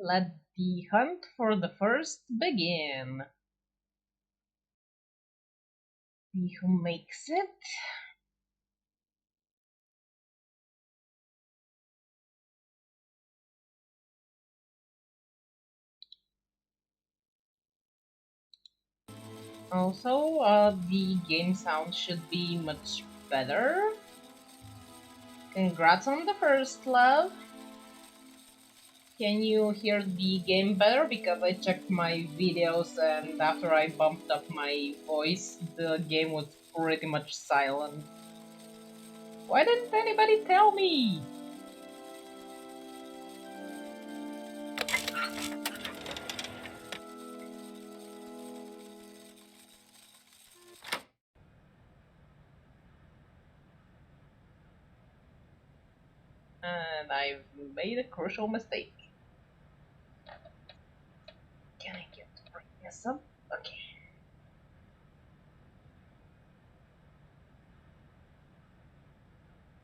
Let the hunt for the first begin. See who makes it. Also, the game sound should be much better. Congrats on the first, love. Can you hear the game better? Because I checked my videos and after I bumped up my voice, the game was pretty much silent. Why didn't anybody tell me? And I've made a crucial mistake. Can I get to bring this up? Okay.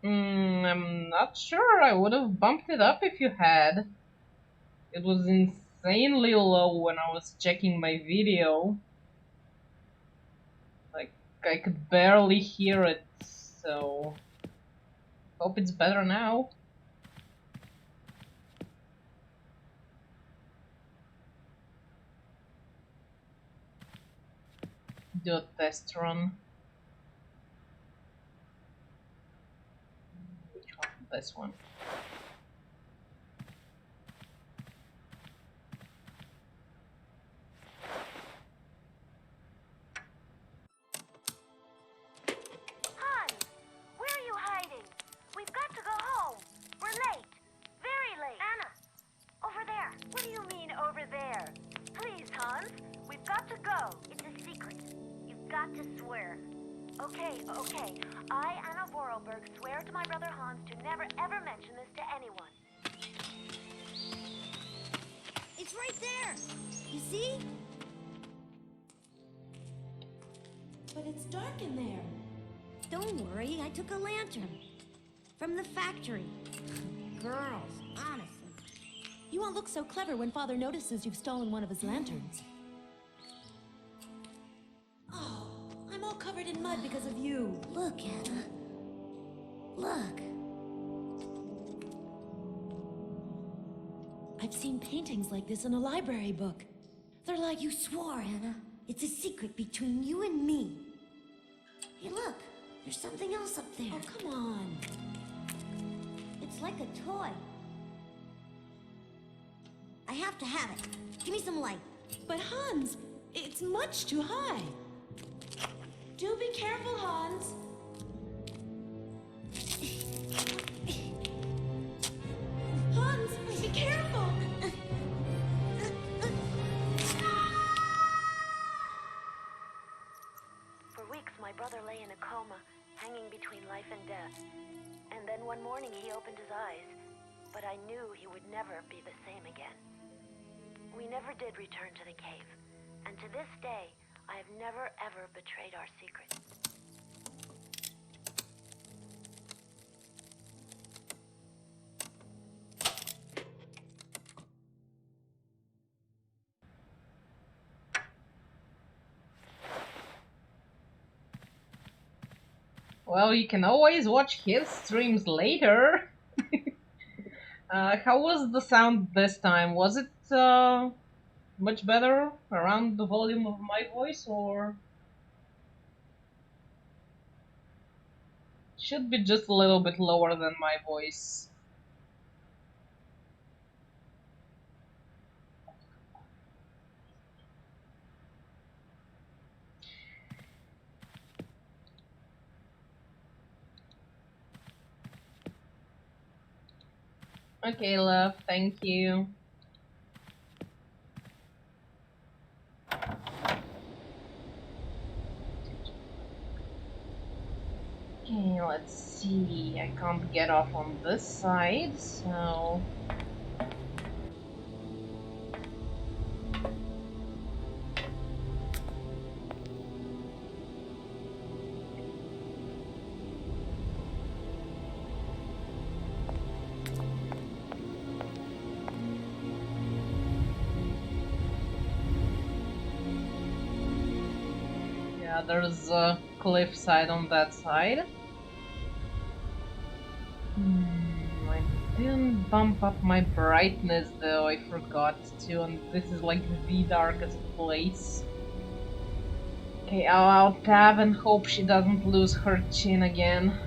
I'm not sure. I would have bumped it up if you had. It was insanely low when I was checking my video. Like, I could barely hear it, so... Hope it's better now. Do a test run. Which one? This one. Hon, where are you hiding? We've got to go home. We're late. Very late. Anna, over there. What do you mean, over there? Please, Hans, we've got to go. It's a secret. You've got to swear. Okay. I, Anna Vorarlberg, swear to my brother Hans to never ever mention this to anyone. It's right there! You see? But it's dark in there. Don't worry, I took a lantern. From the factory. Girls, honestly. You won't look so clever when Father notices you've stolen one of his lanterns. Oh, I'm all covered in mud because of you. Look, Anna. Look. I've seen paintings like this in a library book. They're like... You swore, Anna. It's a secret between you and me. Hey, look. There's something else up there. Oh, come on. It's like a toy. I have to have it. Give me some light. But Hans, it's much too high. Do be careful, Hans. Hans, be careful. For weeks, my brother lay in a coma, hanging between life and death. And then one morning, he opened his eyes. But I knew he would never be the same again. We never did return to the cave. And to this day, I have never ever betrayed our secret. Well, you can always watch his streams later. How was the sound this time? Was it much better around the volume of my voice, or should be just a little bit lower than my voice? Okay, love, thank you. Okay, let's see. I can't get off on this side, so... Yeah, there's a cliffside on that side. I didn't bump up my brightness though, I forgot to, and this is like the darkest place. Okay, I'll tab and hope she doesn't lose her chin again.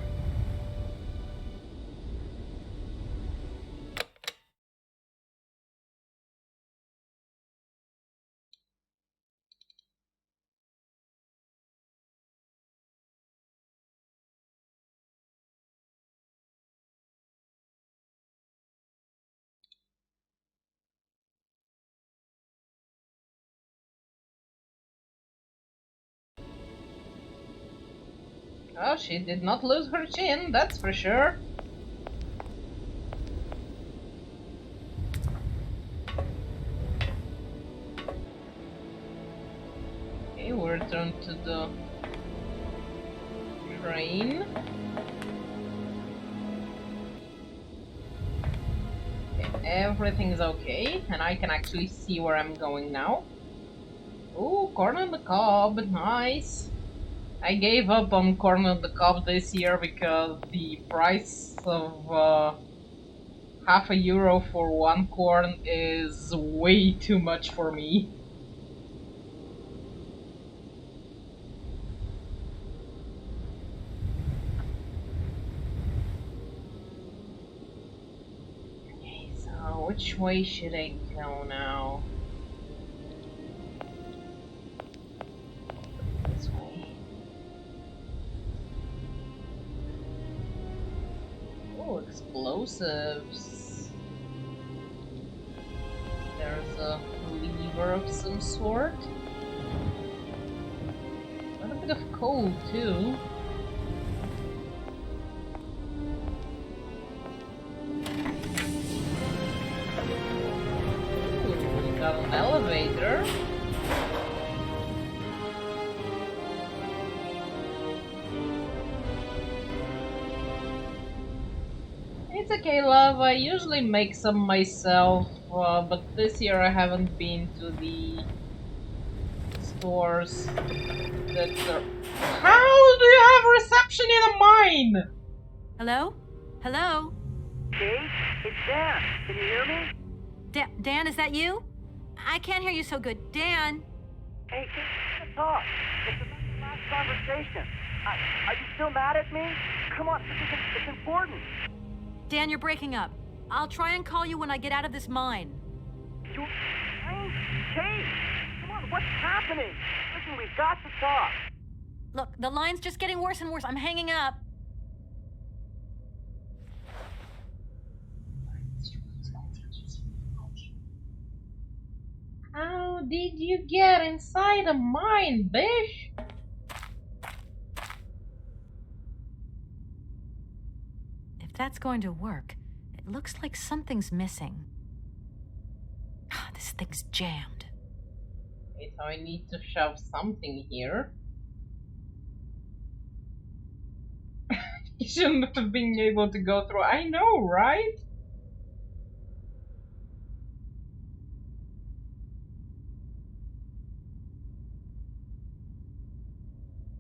Oh, she did not lose her chin, that's for sure. Okay, we return to the train. Okay, everything is okay, and I can actually see where I'm going now. Ooh, corn on the cob, nice. I gave up on corn on the cob this year because the price of half a euro for one corn is way too much for me. Okay, so which way should I go now? This way. Oh, explosives. There's a lever of some sort. A little bit of coal too. Ooh, we got an elevator. It's okay, love. I usually make some myself, but this year I haven't been to the stores that are... How do you have reception in a mine? Hello? Hello? Kate, it's Dan. Can you hear me? Dan, is that you? I can't hear you so good. Dan? Hey, Kate, let's talk. It's about the last conversation. Are you still mad at me? Come on, it's important. Dan, you're breaking up. I'll try and call you when I get out of this mine. You... Hey, Kate! Come on, what's happening? Listen, we've got to talk. Look, the line's just getting worse and worse. I'm hanging up. How did you get inside a mine, bish? If that's going to work, it looks like something's missing. This thing's jammed. Okay, so I need to shove something here. You shouldn't have been able to go through. I know, right?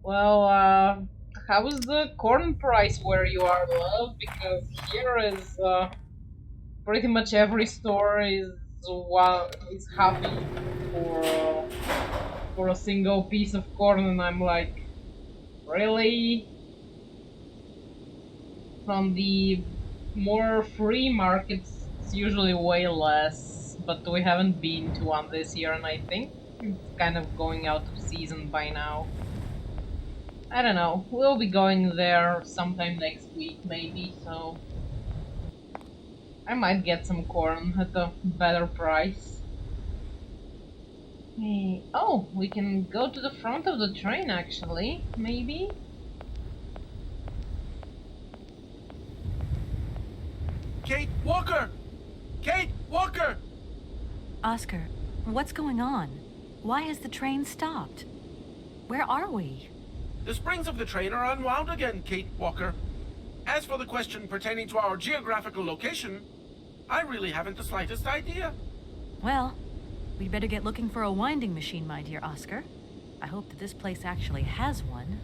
Well, how's the corn price where you are, love? Because here is pretty much every store is happy for a single piece of corn, and I'm like, really? From the more free markets, it's usually way less, but we haven't been to one this year, and I think it's kind of going out of season by now. I don't know, we'll be going there sometime next week maybe, so I might get some corn at a better price. Hey, oh, we can go to the front of the train actually, maybe? Kate Walker! Kate Walker! Oscar, what's going on? Why has the train stopped? Where are we? The springs of the train are unwound again, Kate Walker. As for the question pertaining to our geographical location, I really haven't the slightest idea. Well, we'd better get looking for a winding machine, my dear Oscar. I hope that this place actually has one.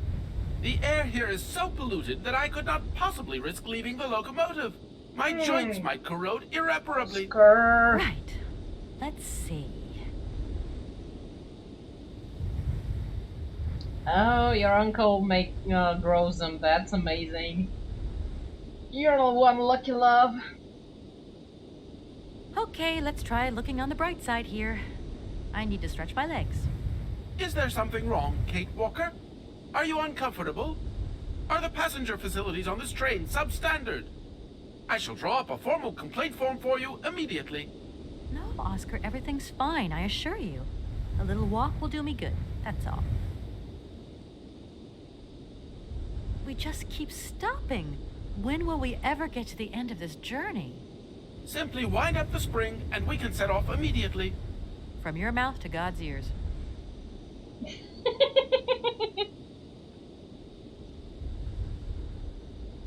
The air here is so polluted that I could not possibly risk leaving the locomotive. My joints might corrode irreparably. Oscar. Right. Let's see. Oh, your uncle grows them. That's amazing. You're the one, lucky love. Okay, let's try looking on the bright side here. I need to stretch my legs. Is there something wrong, Kate Walker? Are you uncomfortable? Are the passenger facilities on this train substandard? I shall draw up a formal complaint form for you immediately. No, Oscar, everything's fine, I assure you. A little walk will do me good, that's all. We just keep stopping. When will we ever get to the end of this journey? Simply wind up the spring and we can set off immediately. From your mouth to God's ears.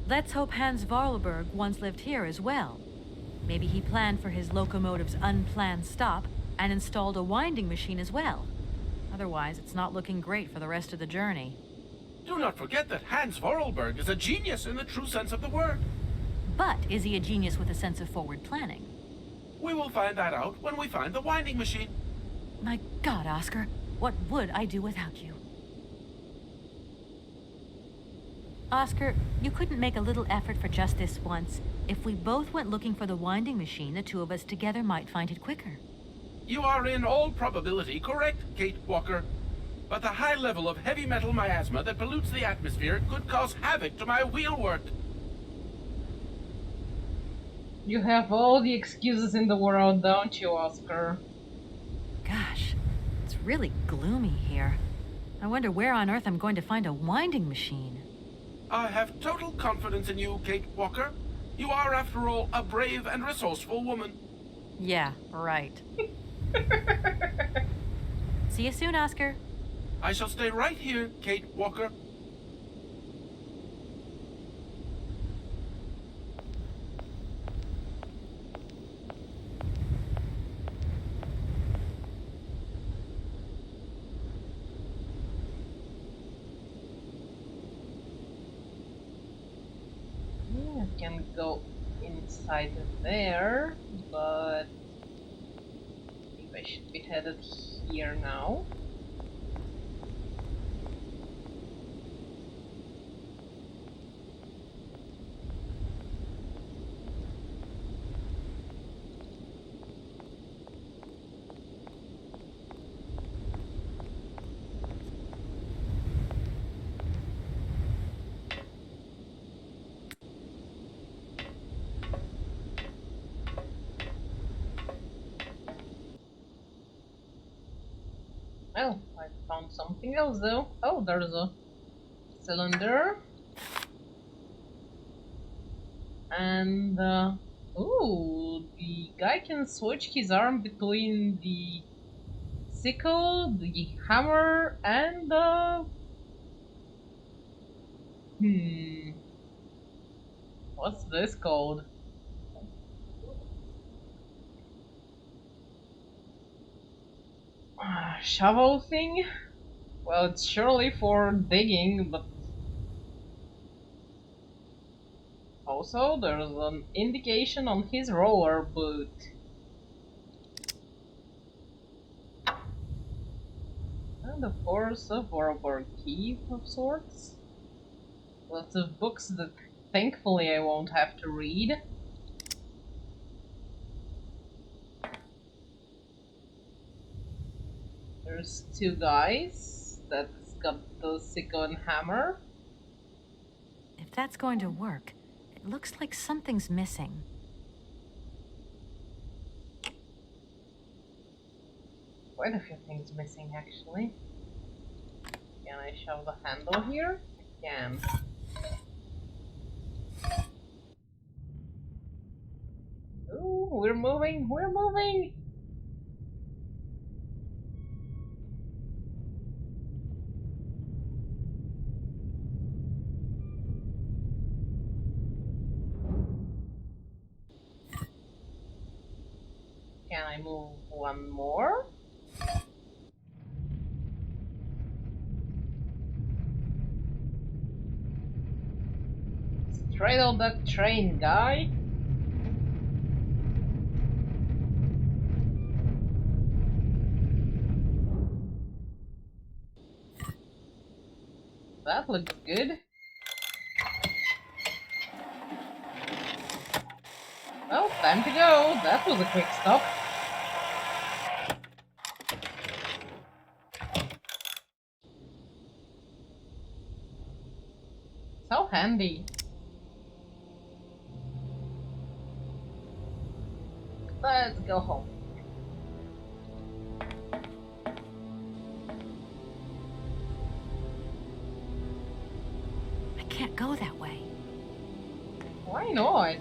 Let's hope Hans Vorarlberg once lived here as well. Maybe he planned for his locomotive's unplanned stop and installed a winding machine as well. Otherwise, it's not looking great for the rest of the journey. Do not forget that Hans Vorarlberg is a genius in the true sense of the word. But is he a genius with a sense of forward planning? We will find that out when we find the winding machine. My God, Oscar, what would I do without you? Oscar, you couldn't make a little effort for just this once. If we both went looking for the winding machine, the two of us together might find it quicker. You are in all probability correct, Kate Walker. But the high level of heavy metal miasma that pollutes the atmosphere could cause havoc to my wheelwork. You have all the excuses in the world, don't you, Oscar? Gosh, it's really gloomy here. I wonder where on earth I'm going to find a winding machine. I have total confidence in you, Kate Walker. You are, after all, a brave and resourceful woman. Yeah, right. See you soon, Oscar. I shall stay right here, Kate Walker. Yeah, I can go inside there, but I think I should be headed here now. Well, I found something else though. Oh, there's a cylinder. And, ooh, the guy can switch his arm between the sickle, the hammer, and what's this called? Shovel thing? Well, it's surely for digging, but also there's an indication on his roller boot. And of course a Vorarlberg key of sorts. Lots of books that thankfully I won't have to read. There's two guys that's got the sickle and hammer. If that's going to work, it looks like something's missing. Quite a few things missing actually. Can I shove the handle here? I can. Ooh, we're moving, we're moving! Can I move one more? Straddle that train, guy. That looks good. Well, time to go. That was a quick stop. So handy. Let's go home. I can't go that way. Why not?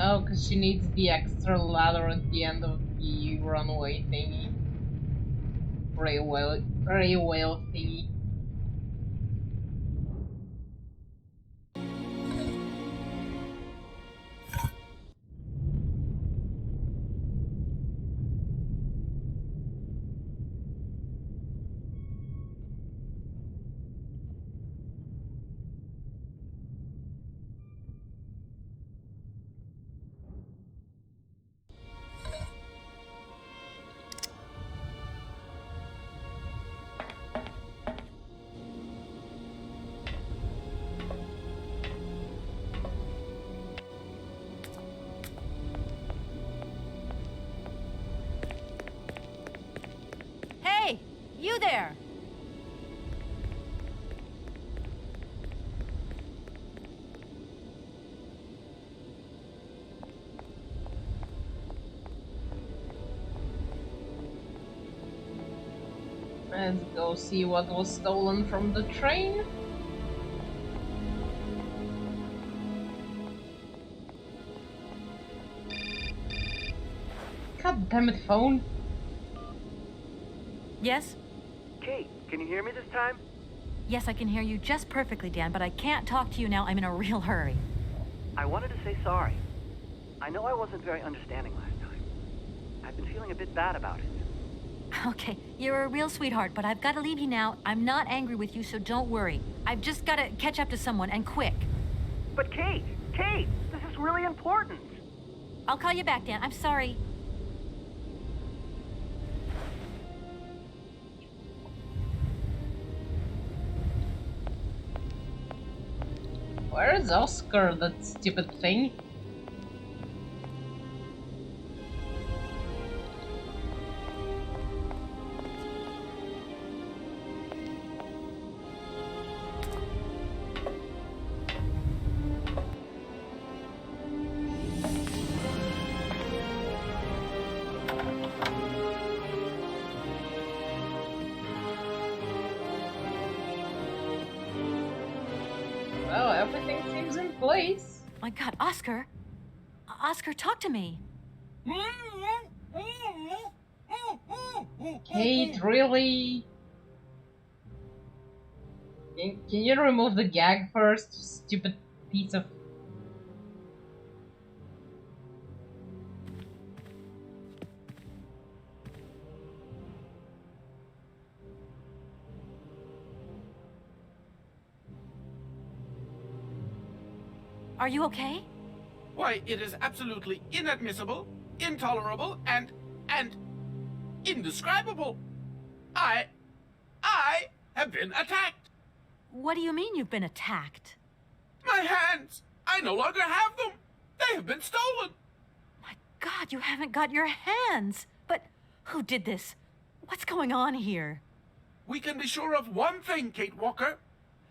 Oh, because she needs the extra ladder at the end of the runway thingy. Railway thingy. Hey, you there! Let's go see what was stolen from the train. God damn it, phone. Yes? Kate, can you hear me this time? Yes, I can hear you just perfectly, Dan, but I can't talk to you now. I'm in a real hurry. I wanted to say sorry. I know I wasn't very understanding last time. I've been feeling a bit bad about it. Okay, you're a real sweetheart, but I've got to leave you now. I'm not angry with you, so don't worry. I've just got to catch up to someone, and quick. But Kate, this is really important. I'll call you back, Dan. I'm sorry. Where is Oscar, that stupid thing? Well, everything seems in place. My God, Oscar. Oscar, talk to me. Kate, really? Can you remove the gag first, stupid piece of... Are you okay? Why, it is absolutely inadmissible, intolerable, and indescribable. I have been attacked. What do you mean you've been attacked? My hands! I no longer have them! They have been stolen! My God, you haven't got your hands. But who did this? What's going on here? We can be sure of one thing, Kate Walker.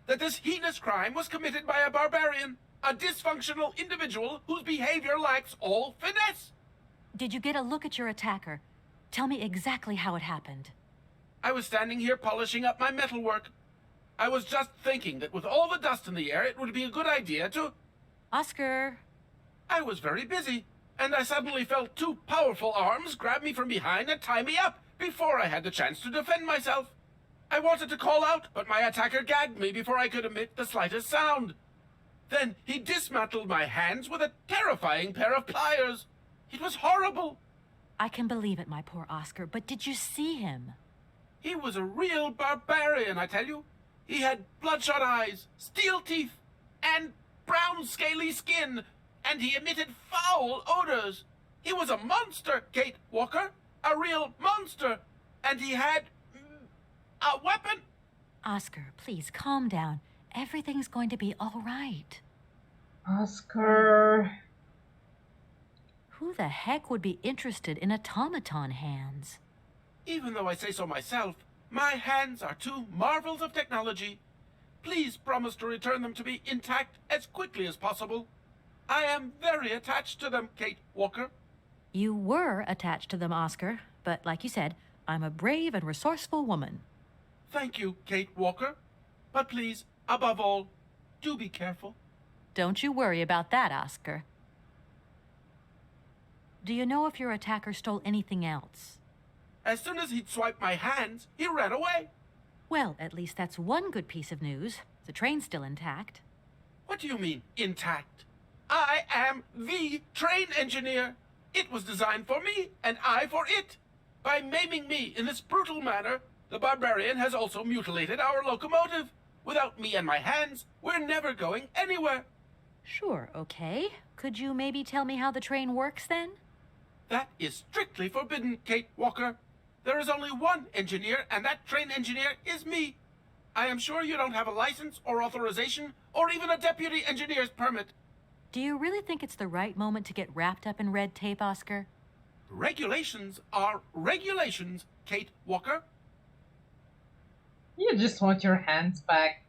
That this heinous crime was committed by a barbarian. A dysfunctional individual whose behavior lacks all finesse. Did you get a look at your attacker? Tell me exactly how it happened. I was standing here polishing up my metalwork. I was just thinking that with all the dust in the air, it would be a good idea to... Oscar. I was very busy, and I suddenly felt two powerful arms grab me from behind and tie me up before I had the chance to defend myself. I wanted to call out, but my attacker gagged me before I could emit the slightest sound. Then he dismantled my hands with a terrifying pair of pliers. It was horrible. I can believe it, my poor Oscar, but did you see him? He was a real barbarian, I tell you. He had bloodshot eyes, steel teeth, and brown scaly skin, and he emitted foul odors. He was a monster, Kate Walker. A real monster. And he had a weapon. Oscar, please calm down. Everything's going to be all right. Oscar. Who the heck would be interested in automaton hands? Even though I say so myself, my hands are two marvels of technology. Please promise to return them to me intact as quickly as possible. I am very attached to them, Kate Walker. You were attached to them, Oscar, but like you said, I'm a brave and resourceful woman. Thank you, Kate Walker. But please, above all, do be careful. Don't you worry about that, Oscar. Do you know if your attacker stole anything else? As soon as he'd swiped my hands, he ran away. Well, at least that's one good piece of news. The train's still intact. What do you mean, intact? I am the train engineer. It was designed for me, and I for it. By maiming me in this brutal manner, the barbarian has also mutilated our locomotive. Without me and my hands, we're never going anywhere. Sure, okay. Could you maybe tell me how the train works, then? That is strictly forbidden, Kate Walker. There is only one engineer, and that train engineer is me. I am sure you don't have a license or authorization or even a deputy engineer's permit. Do you really think it's the right moment to get wrapped up in red tape, Oscar? Regulations are regulations, Kate Walker. You just want your hands back.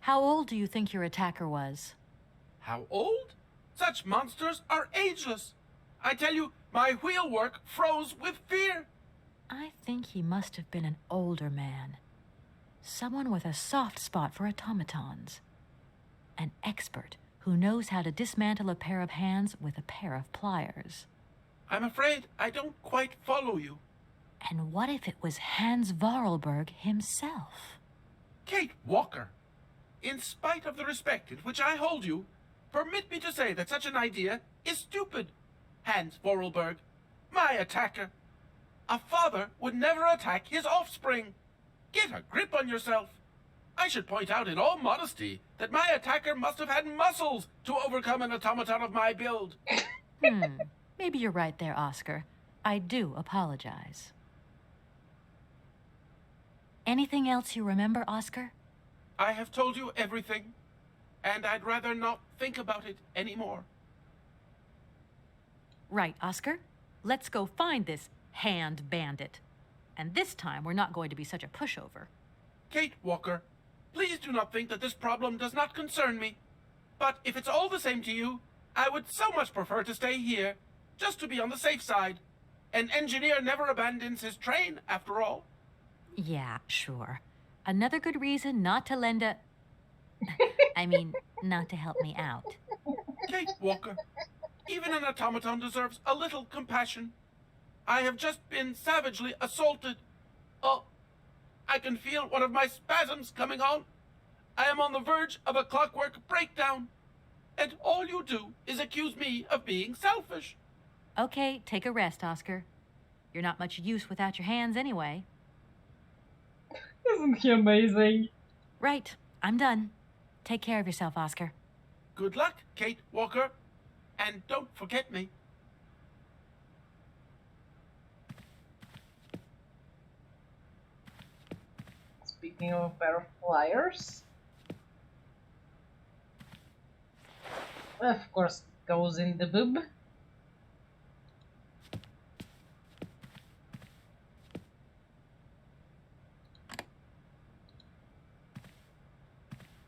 How old do you think your attacker was? How old? Such monsters are ageless. I tell you, my wheelwork froze with fear. I think he must have been an older man. Someone with a soft spot for automatons. An expert who knows how to dismantle a pair of hands with a pair of pliers. I'm afraid I don't quite follow you. And what if it was Hans Vorarlberg himself? Kate Walker, in spite of the respect in which I hold you, permit me to say that such an idea is stupid. Hans Vorarlberg, my attacker. A father would never attack his offspring. Get a grip on yourself. I should point out in all modesty that my attacker must have had muscles to overcome an automaton of my build. Maybe you're right there, Oscar. I do apologize. Anything else you remember, Oscar? I have told you everything, and I'd rather not think about it anymore. Right, Oscar. Let's go find this hand bandit. And this time, we're not going to be such a pushover. Kate Walker, please do not think that this problem does not concern me. But if it's all the same to you, I would so much prefer to stay here, just to be on the safe side. An engineer never abandons his train, after all. Yeah, sure. Another good reason not to lend a... not to help me out. Kate Walker, even an automaton deserves a little compassion. I have just been savagely assaulted. Oh, I can feel one of my spasms coming on. I am on the verge of a clockwork breakdown. And all you do is accuse me of being selfish. Okay, take a rest, Oscar. You're not much use without your hands anyway. Isn't he amazing? Right, I'm done. Take care of yourself, Oscar. Good luck, Kate Walker. And don't forget me. Speaking of pair of pliers, of course, goes in the boob.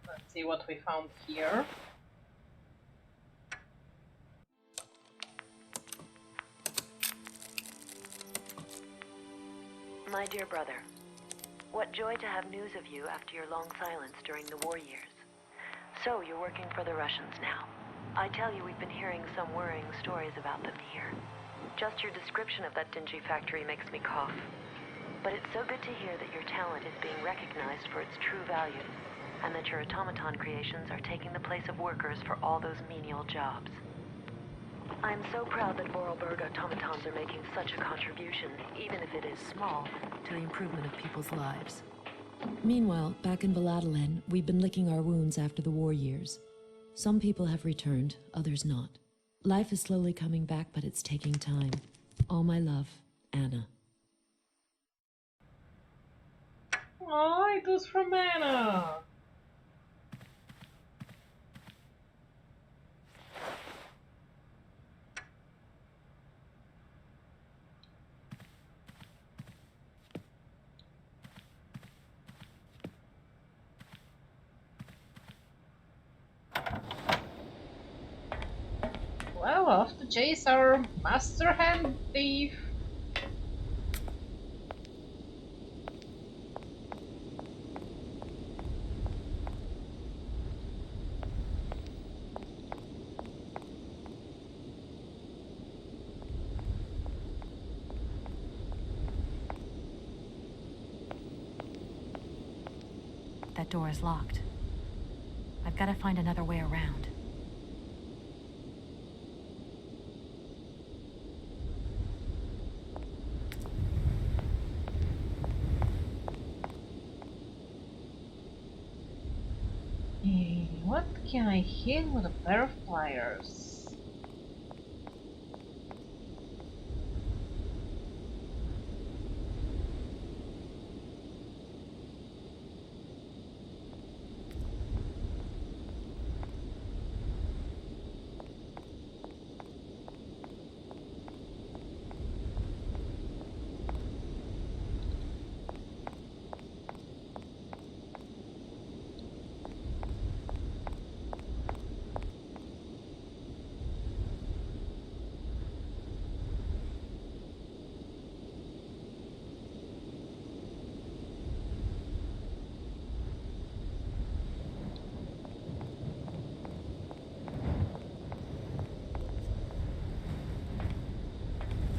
Let's see what we found here. My dear brother, what joy to have news of you after your long silence during the war years. So, you're working for the Russians now. I tell you, we've been hearing some worrying stories about them here. Just your description of that dingy factory makes me cough. But it's so good to hear that your talent is being recognized for its true value. and that your automaton creations are taking the place of workers for all those menial jobs. I'm so proud that Vorarlberg automatons are making such a contribution, even if it is small, to the improvement of people's lives. Meanwhile, back in Valladolid, we've been licking our wounds after the war years. Some people have returned, others not. Life is slowly coming back, but it's taking time. All my love, Anna. Oh, it was from Anna. Well, off to chase our master hand thief. That door is locked. I've got to find another way around. What can I hit with a pair of pliers?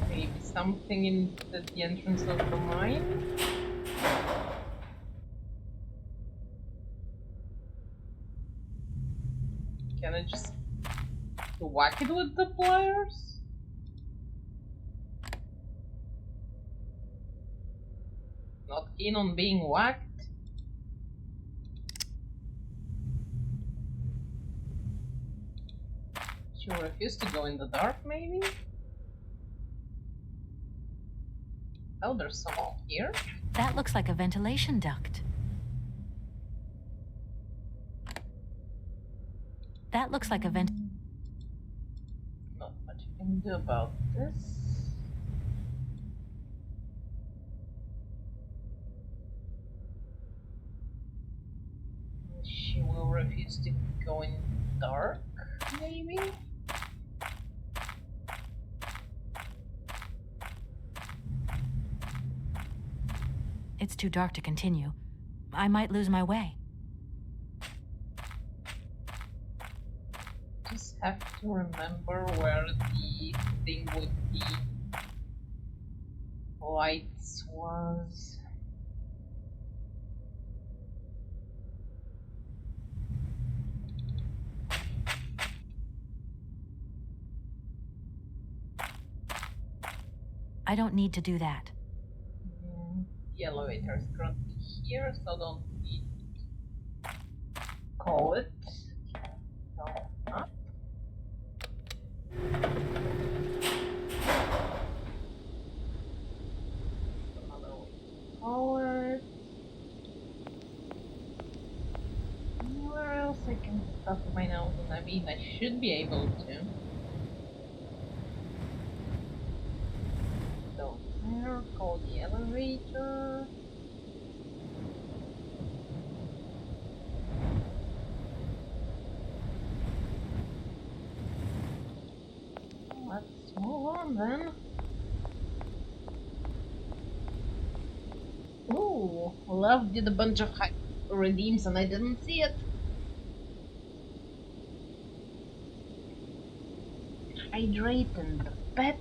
Maybe something in the entrance of the mine? Can I just whack it with the pliers? Not keen on being whacked? She refused to go in the dark, maybe? Oh, there's someone here? That looks like a ventilation duct. That looks like a vent. Not much you can do about this. She will refuse to go in dark, maybe? It's too dark to continue. I might lose my way. Just have to remember where the thing with the lights was. I don't need to do that. The elevator is currently here, so don't need to call it. No, not. Another way to call it. Where else I can stuff my nose? And I mean, I should be able to. So there, call the elevator. Let's move on then. Ooh, Love did a bunch of redeems and I didn't see it. Hydrate and the pet.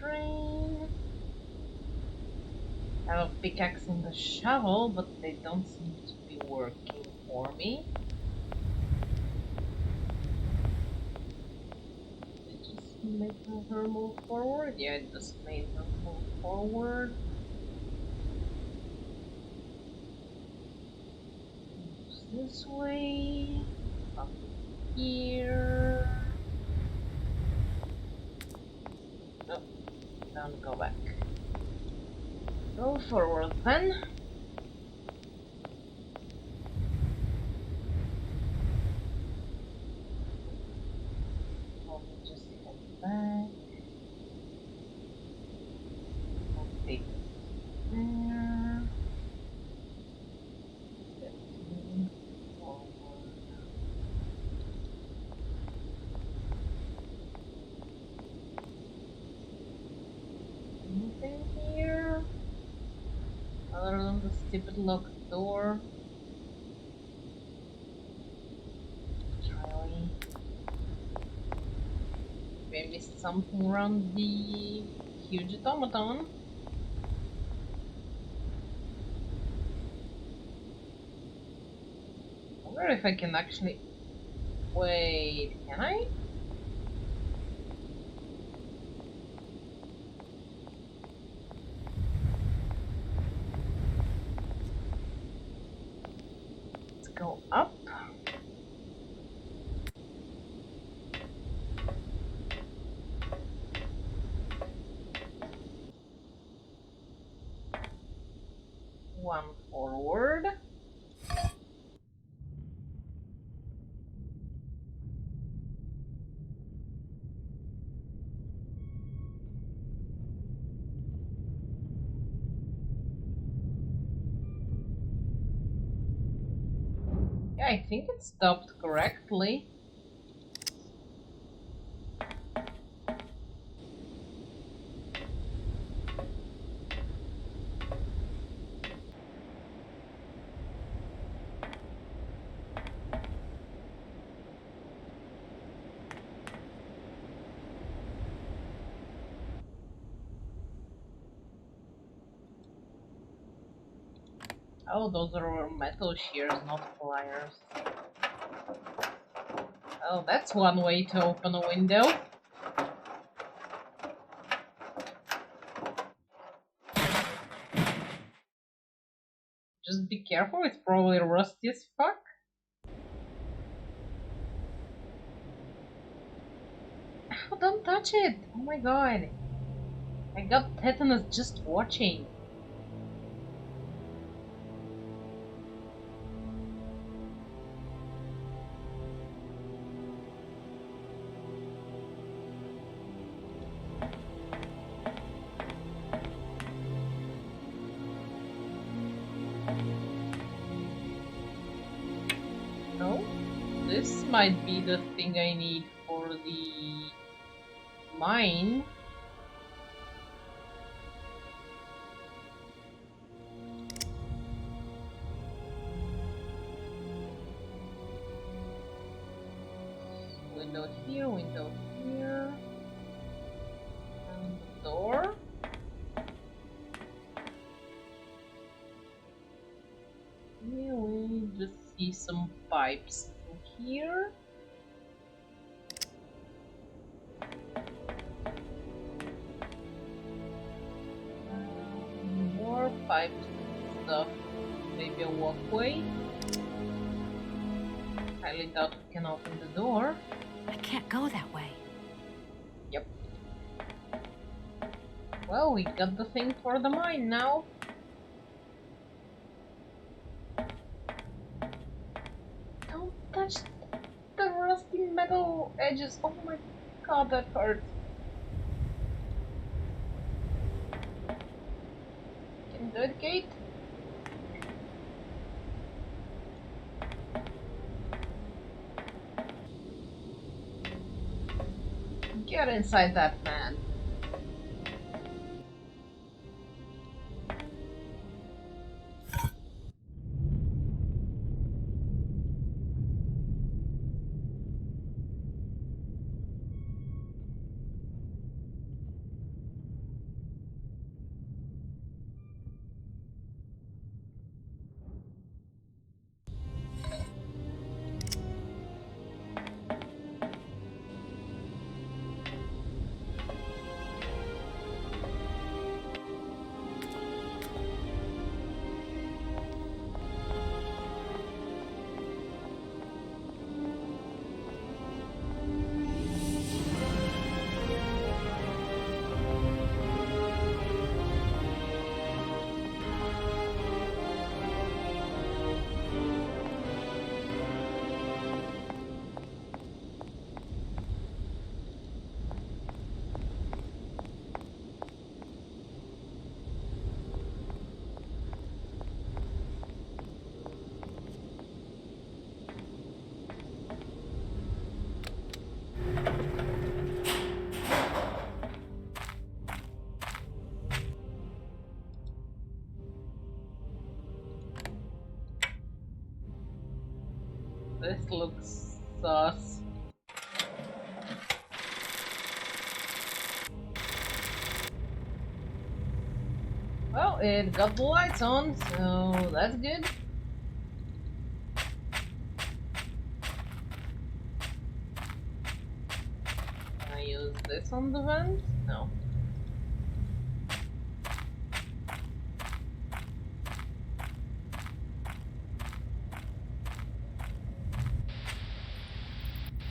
train. I have a pickaxe and a shovel, but they don't seem to be working for me. Did it just make her move forward? Yeah, it just made her move forward. This way. Up here. Nope. Don't go back. Go forward then. Let me just head back. Okay. There. Forward. Anything here? Other than the stupid locked door. Charlie. Maybe I missed something around the huge automaton. I wonder if I can actually... Wait, can I? Let's go up. One forward. Yeah, I think it stopped correctly. Oh, those are metal shears, not pliers. Oh, that's one way to open a window. Just be careful, it's probably rusty as fuck. Oh, don't touch it! Oh my god. I got tetanus just watching. No? This might be the thing I need for the mine. Window here, window here. And the door. Yeah, we just see some pipes in here. More pipes and stuff. Maybe a walkway. Highly doubt we can open the door. I can't go that way. Yep. Well, we got the thing for the mine now. Don't touch the rusty metal edges. Oh my god, that hurts. Can you do it, Kate? Get inside that man. This looks sus. Well, it got the lights on, so that's good. Can I use this on the vent? No.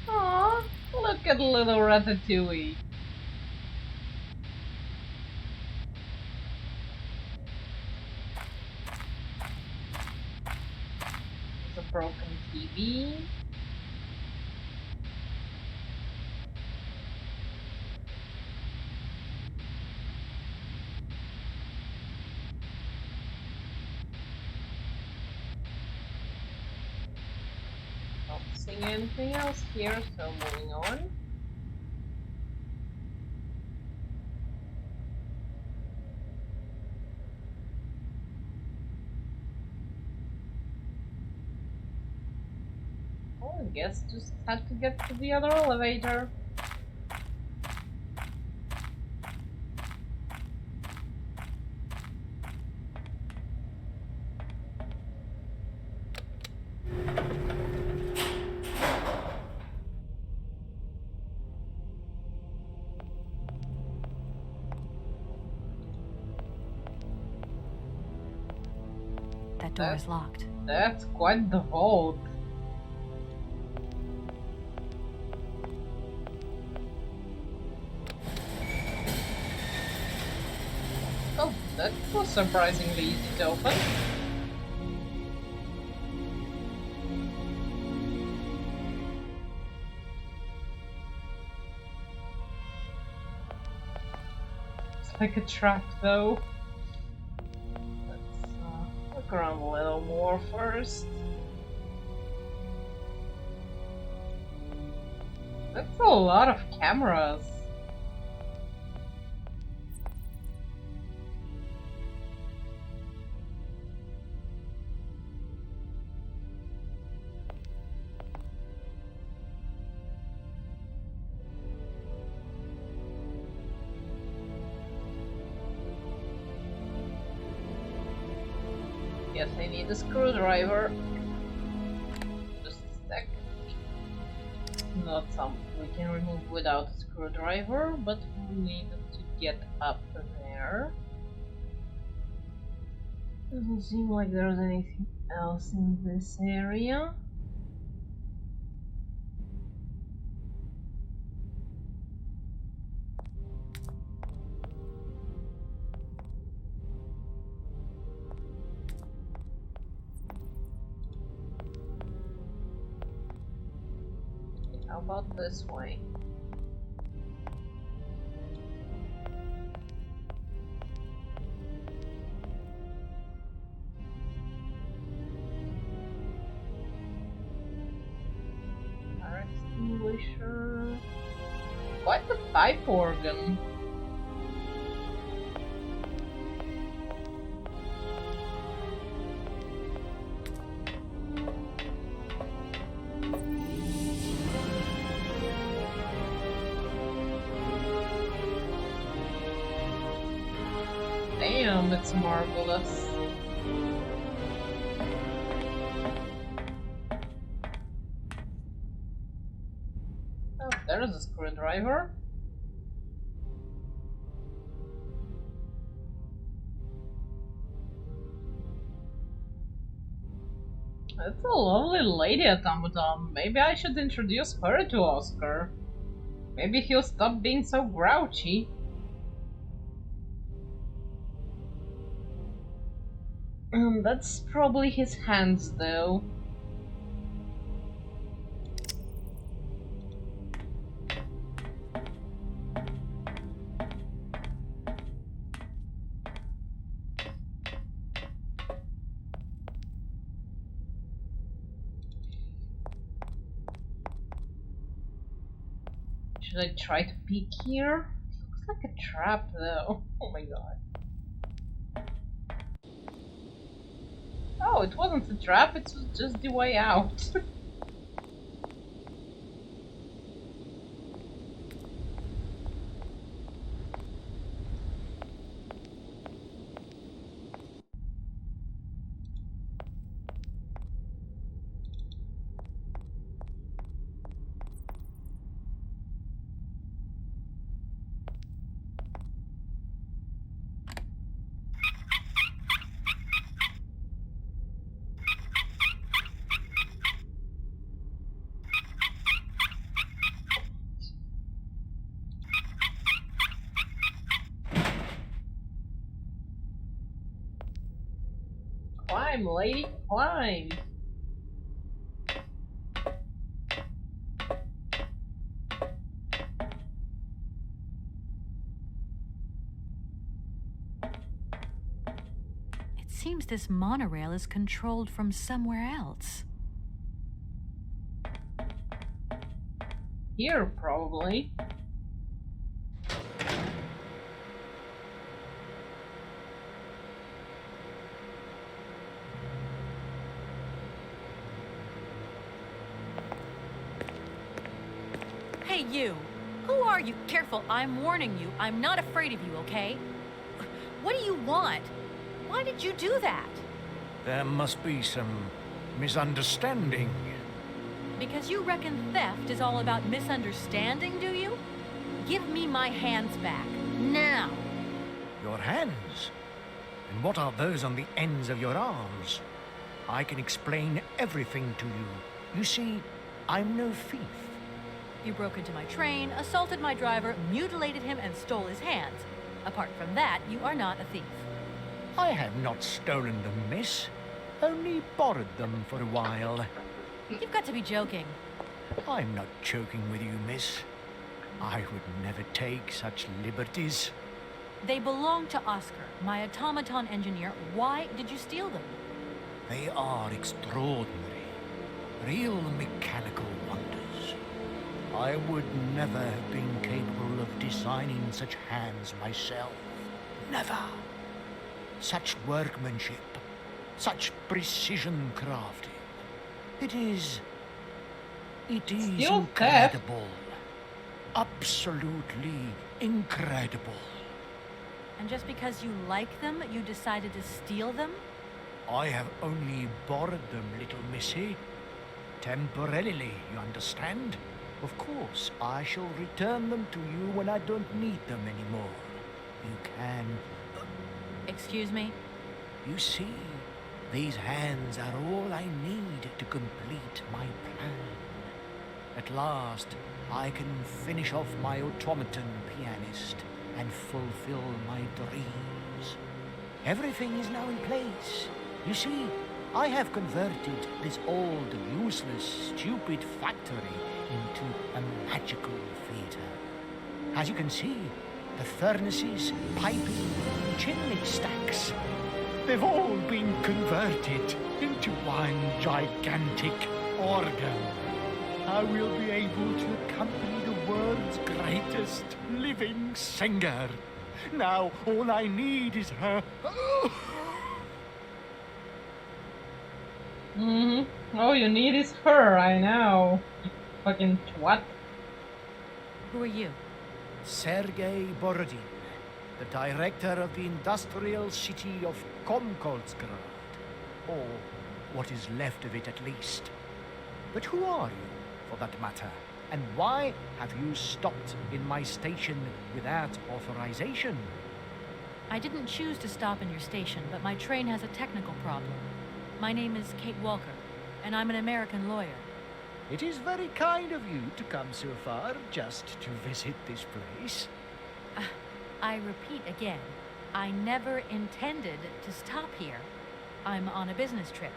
Aww, look at little Ratatouille. There's a broken TV. Not seeing anything else here, so moving on. Oh, I guess just had to get to the other elevator. That door is locked. That's quite the vault. Oh, that was surprisingly easy to open. It's like a trap though. Let's look around a little more first. That's a lot of cameras. Yes, I need a screwdriver. Just a sec. Not something we can remove without a screwdriver, but we need to get up there. Doesn't seem like there's anything else in this area. How about this way? Fire extinguisher. Quite the pipe organ. Damn, it's marvelous. Oh, there's a screwdriver. That's a lovely lady automaton. Maybe I should introduce her to Oscar. Maybe he'll stop being so grouchy. That's probably his hands, though. Should I try to peek here? It looks like a trap, though. Oh my god. Oh, it wasn't a trap, it was just the way out. Climb, lady, climb! It seems this monorail is controlled from somewhere else. Here, probably. Hey, you! Who are you? Careful, I'm warning you. I'm not afraid of you, okay? What do you want? Why did you do that? There must be some misunderstanding. Because you reckon theft is all about misunderstanding, do you? Give me my hands back. Now! Your hands? And what are those on the ends of your arms? I can explain everything to you. You see, I'm no thief. You broke into my train, assaulted my driver, mutilated him, and stole his hands. Apart from that, you are not a thief. I have not stolen them, miss. Only borrowed them for a while. You've got to be joking. I'm not joking with you, miss. I would never take such liberties. They belong to Oscar, my automaton engineer. Why did you steal them? They are extraordinary. Real mechanical wonders. I would never have been capable of designing such hands myself. Never. Such workmanship. Such precision crafting. It is Still theft. incredible. Absolutely incredible. And just because you like them, you decided to steal them? I have only borrowed them, little missy. Temporarily, you understand? Of course, I shall return them to you when I don't need them anymore. You can... Excuse me? You see, these hands are all I need to complete my plan. At last, I can finish off my automaton pianist and fulfill my dreams. Everything is now in place. You see, I have converted this old, useless, stupid factory into a magical theater. As you can see, the furnaces, piping, chimney stacks, they've all been converted into one gigantic organ. I will be able to accompany the world's greatest living singer. Now, all I need is her... All you need is her, I know. You fucking twat. Who are you? Sergei Borodin, the director of the industrial city of Komkolsgrad. Or what is left of it, at least. But who are you, for that matter? And why have you stopped in my station without authorization? I didn't choose to stop in your station, but my train has a technical problem. My name is Kate Walker, and I'm an American lawyer. It is very kind of you to come so far just to visit this place. I repeat again, I never intended to stop here. I'm on a business trip.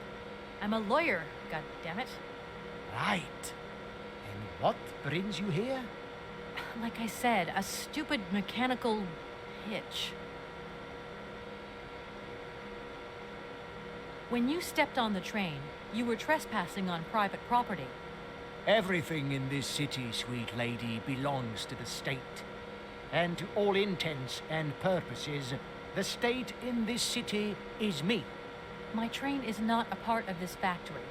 I'm a lawyer, goddammit. Right. And what brings you here? Like I said, a stupid mechanical hitch. When you stepped on the train, you were trespassing on private property. Everything in this city, sweet lady, belongs to the state. And to all intents and purposes, the state in this city is me. My train is not a part of this factory.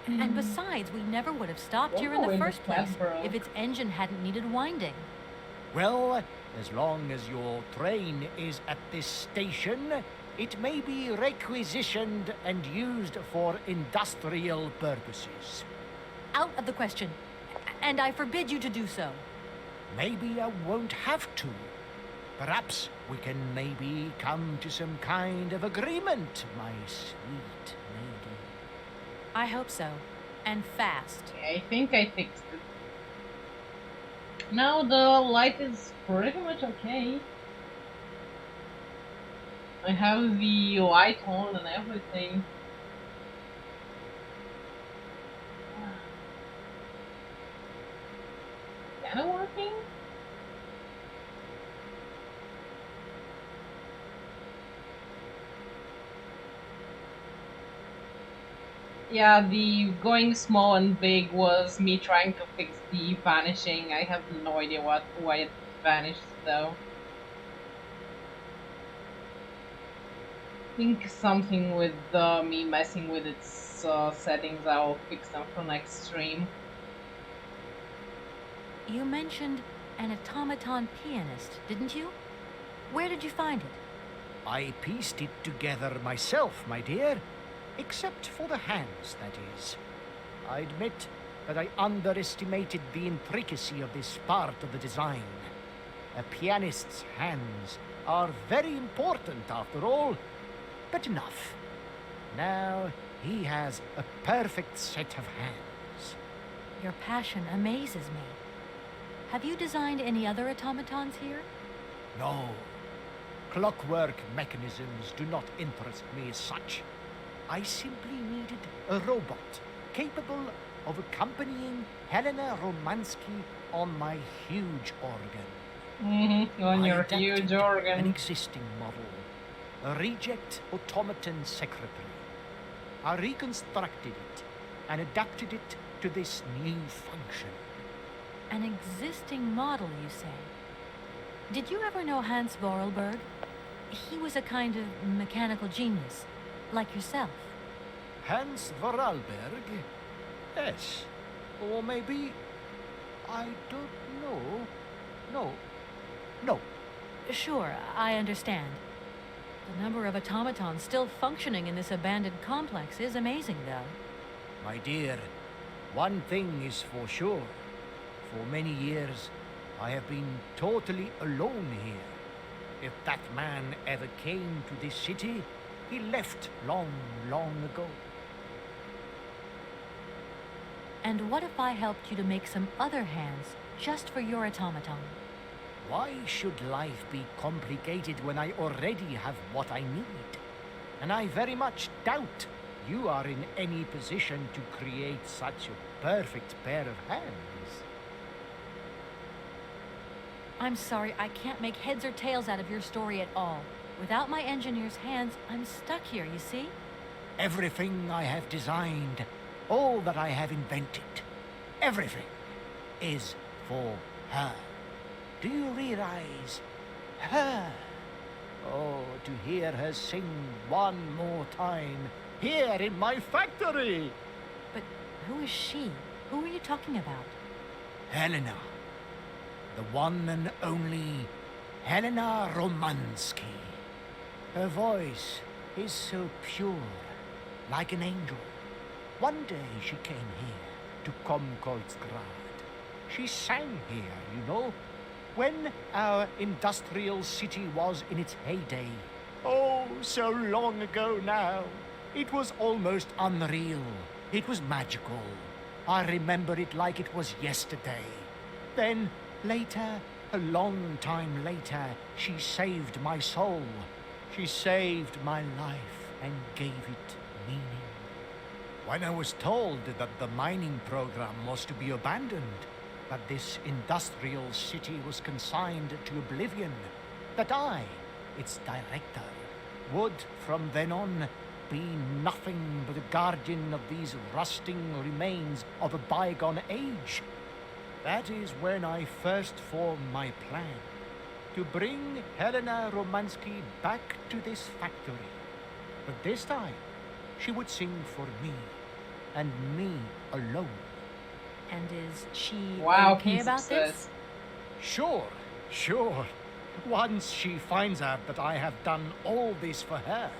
And besides, we never would have stopped here in Oh, the in first the cab, place bro. if its engine hadn't needed winding. Well, as long as your train is at this station, it may be requisitioned and used for industrial purposes. Out of the question. And I forbid you to do so. Maybe I won't have to. Perhaps we can maybe come to some kind of agreement, my sweet lady. I hope so. And fast. Okay, I think I fixed it. Now the light is pretty much okay. I have the light on and everything. piano working? Yeah, the going small and big was me trying to fix the vanishing. I have no idea why it vanished though. I think something with me messing with its settings. I'll fix them for next stream. You mentioned an automaton pianist, didn't you? Where did you find it? I pieced it together myself, my dear. Except for the hands, that is. I admit that I underestimated the intricacy of this part of the design. A pianist's hands are very important, after all. But enough. Now he has a perfect set of hands. Your passion amazes me. Have you designed any other automatons here? No. Clockwork mechanisms do not interest me as such. I simply needed a robot capable of accompanying Helena Romansky on my huge organ. On I your adapted huge an organ. existing model, a reject automaton secretary. I reconstructed it and adapted it to this new function. An existing model, you say? Did you ever know Hans Vorarlberg? He was a kind of mechanical genius, like yourself. Hans Vorarlberg? Yes. Or maybe... I don't know. No. Sure, I understand. The number of automatons still functioning in this abandoned complex is amazing, though. My dear, one thing is for sure. For many years, I have been totally alone here. If that man ever came to this city, he left long, long ago. And what if I helped you to make some other hands just for your automaton? Why should life be complicated when I already have what I need? And I very much doubt you are in any position to create such a perfect pair of hands. I'm sorry, I can't make heads or tails out of your story at all. Without my engineer's hands, I'm stuck here, you see? Everything I have designed, all that I have invented, everything is for her. Do you realize? Her. Oh, to hear her sing one more time here in my factory. But who is she? Who are you talking about? Helena. The one and only Helena Romansky. Her voice is so pure, like an angel. One day she came here to Komkolsgrad. She sang here, you know, when our industrial city was in its heyday. Oh, so long ago now. It was almost unreal. It was magical. I remember it like it was yesterday. Then, later, a long time later, she saved my soul. She saved my life and gave it meaning. When I was told that the mining program was to be abandoned, that this industrial city was consigned to oblivion, that I, its director, would from then on be nothing but a guardian of these rusting remains of a bygone age. That is when I first formed my plan to bring Helena Romansky back to this factory. But this time, she would sing for me, and me alone. And is she okay he's about obsessed. this? Sure. Once she finds out that I have done all this for her,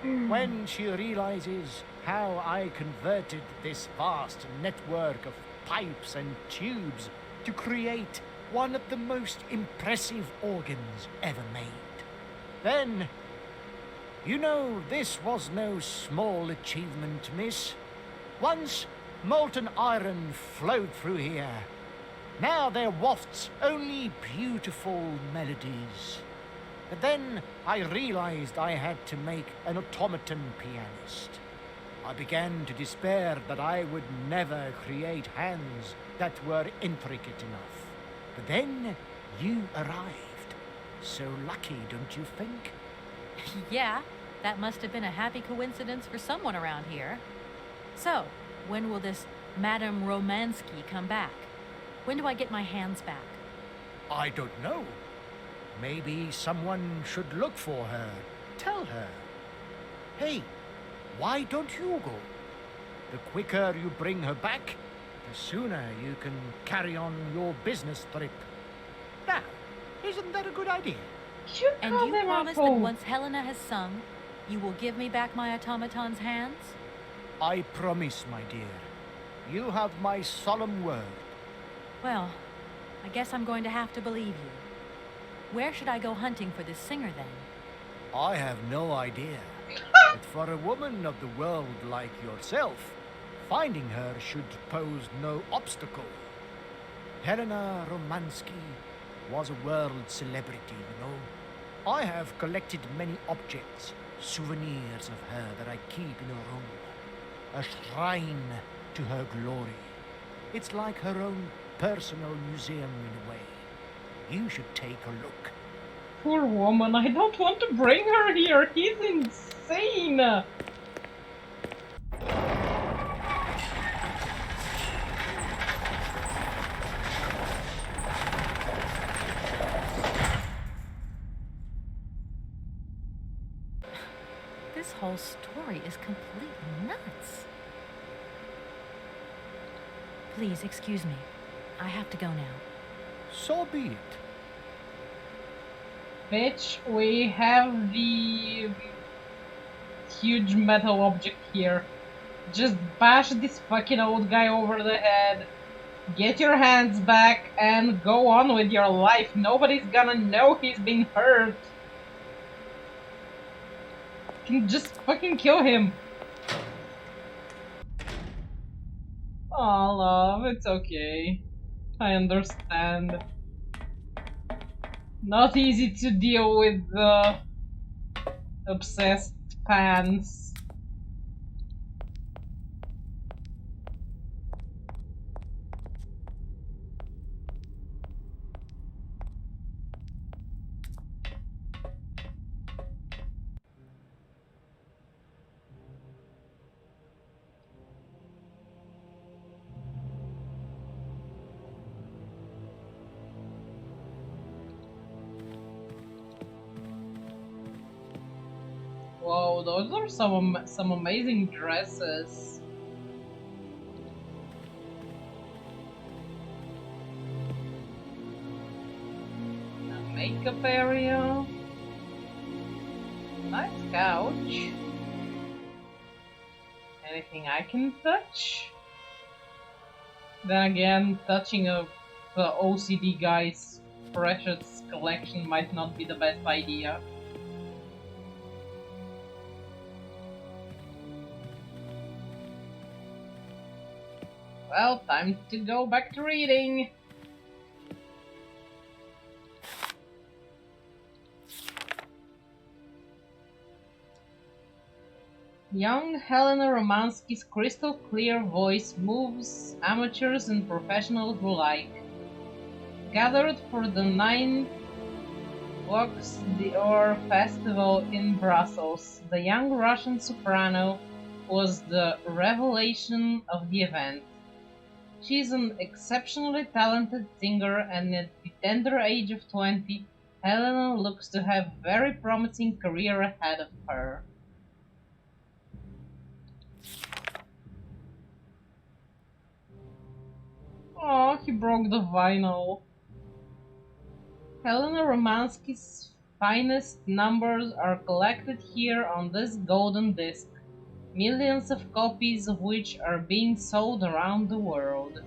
when she realizes how I converted this vast network of pipes and tubes to create one of the most impressive organs ever made, then, you know, this was no small achievement, miss. Once molten iron flowed through here. Now there wafts only beautiful melodies. But then I realized I had to make an automaton pianist. I began to despair that I would never create hands that were intricate enough. But then you arrived. So lucky, don't you think? Yeah, that must have been a happy coincidence for someone around here. So, when will this Madame Romansky come back? When do I get my hands back? I don't know. Maybe someone should look for her. Tell her. Hey, why don't you go? The quicker you bring her back, the sooner you can carry on your business trip. Now, isn't that a good idea? You And call you them promise that awful. once Helena has sung, you will give me back my automaton's hands? I promise, my dear. You have my solemn word. Well, I guess I'm going to have to believe you. Where should I go hunting for this singer then? I have no idea. But for a woman of the world like yourself, finding her should pose no obstacle. Helena Romansky was a world celebrity, you know. I have collected many objects, souvenirs of her that I keep in a room. A shrine to her glory. It's like her own personal museum in a way. You should take a look. Poor woman, I don't want to bring her here. He's insane. This whole story is completely nuts. Please, excuse me. I have to go now. So be it. Bitch, we have the huge metal object here. Just bash this fucking old guy over the head, get your hands back, and go on with your life. Nobody's gonna know he's been hurt. You can just fucking kill him. Aw, love, it's okay. I understand. Not easy to deal with the obsessed fans. Whoa, those are some amazing dresses. A makeup area. Nice couch. Anything I can touch? Then again, touching the OCD guy's precious collection might not be the best idea. Well, time to go back to reading. Young Helena Romansky's crystal clear voice moves amateurs and professionals alike. Gathered for the 9 Vox d'Or festival in Brussels, the young Russian soprano was the revelation of the event. She is an exceptionally talented singer, and at the tender age of 20, Helena looks to have a very promising career ahead of her. Oh, he broke the vinyl. Helena Romansky's finest numbers are collected here on this golden disc, millions of copies of which are being sold around the world.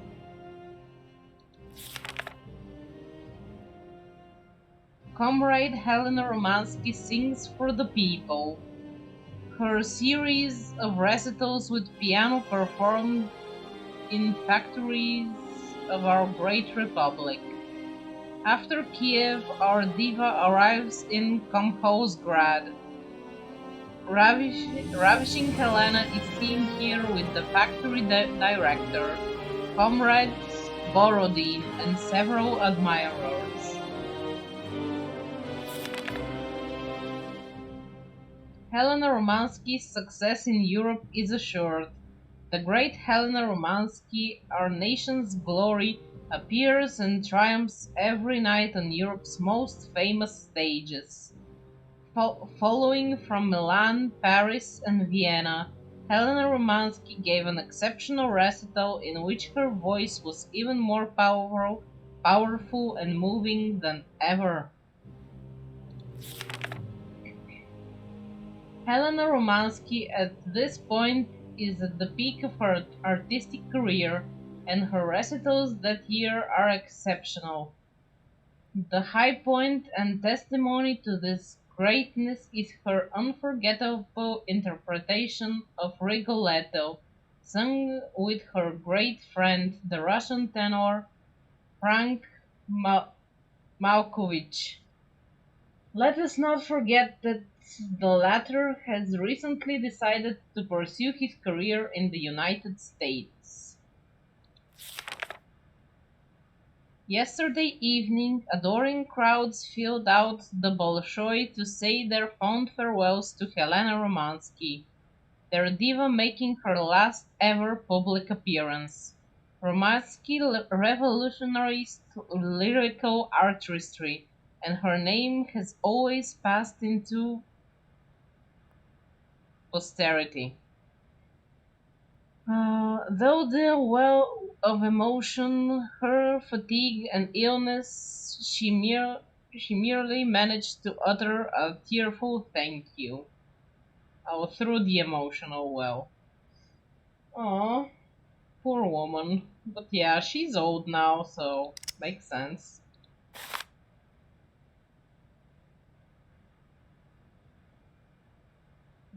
Comrade Helena Romansky sings for the people. Her series of recitals with piano performed in factories of our great republic. After Kiev, our diva arrives in Komposgrad. Ravishing Helena is seen here with the factory director, comrades Borodin, and several admirers. Helena Romansky's success in Europe is assured. The great Helena Romansky, our nation's glory, appears and triumphs every night on Europe's most famous stages. Following from Milan, Paris, and Vienna, Helena Romansky gave an exceptional recital in which her voice was even more powerful and moving than ever. Helena Romansky at this point is at the peak of her artistic career, and her recitals that year are exceptional. The high point and testimony to this greatness is her unforgettable interpretation of Rigoletto, sung with her great friend, the Russian tenor Frank Malkovich. Let us not forget that the latter has recently decided to pursue his career in the United States. Yesterday evening, adoring crowds filled out the Bolshoi to say their fond farewells to Helena Romansky, their diva making her last ever public appearance. Romansky revolutionized lyrical artistry, and her name has always passed into posterity. Though the well of emotion, her fatigue and illness, she merely managed to utter a tearful thank you. Oh, through the emotional well. Oh, poor woman. But yeah, she's old now, so makes sense.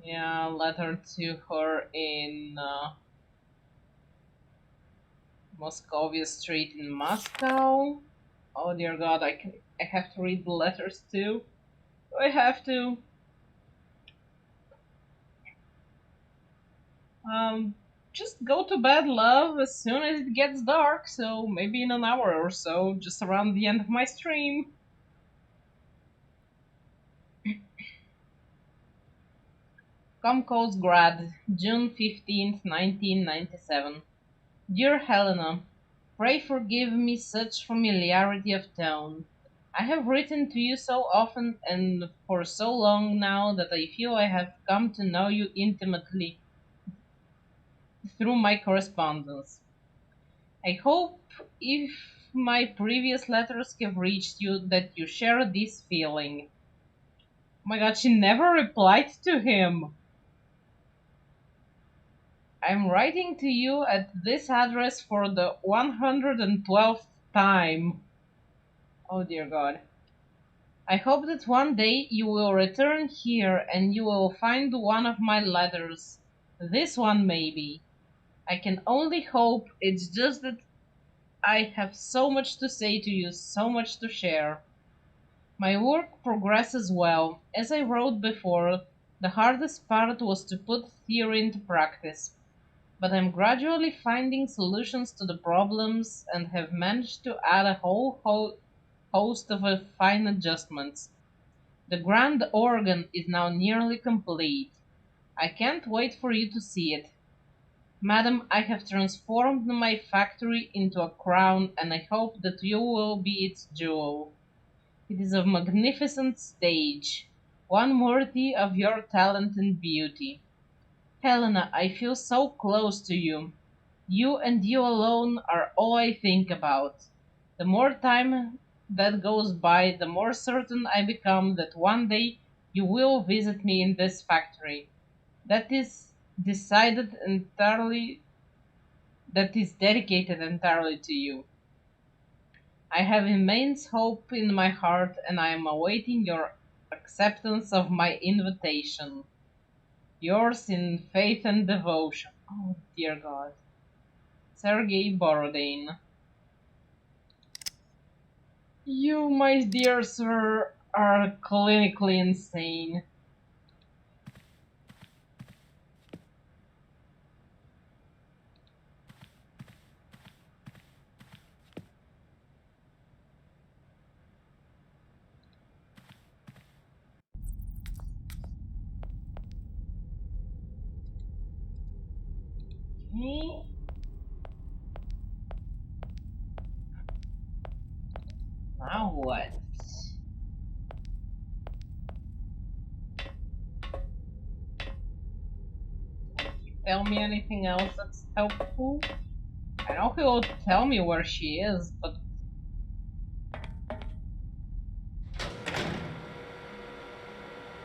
Yeah, letter to her in Moscovia Street in Moscow. Oh dear God, I have to read the letters too. I have to. Um, just go to bed, love, as soon as it gets dark. So maybe in an hour or so, just around the end of my stream. Comcosgrad, June 15th, 1997. Dear Helena, pray forgive me such familiarity of tone. I have written to you so often and for so long now that I feel I have come to know you intimately through my correspondence. I hope if my previous letters have reached you that you share this feeling. Oh my god, she never replied to him. I'm writing to you at this address for the 112th time. Oh dear God. I hope that one day you will return here and you will find one of my letters. This one, maybe. I can only hope. It's just that I have so much to say to you, so much to share. My work progresses well. As I wrote before, the hardest part was to put theory into practice, but I'm gradually finding solutions to the problems and have managed to add a whole host of fine adjustments. The grand organ is now nearly complete. I can't wait for you to see it. Madam, I have transformed my factory into a crown, and I hope that you will be its jewel. It is a magnificent stage, one worthy of your talent and beauty. Helena, I feel so close to you. You and you alone are all I think about. The more time that goes by, the more certain I become that one day you will visit me in this factory. That is decided entirely, that is dedicated entirely to you. I have immense hope in my heart and I am awaiting your acceptance of my invitation. Yours in faith and devotion. Oh, dear God. Sergei Borodin. You, my dear sir, are clinically insane. me. Now what? Tell me anything else that's helpful? I know he will tell me where she is, but...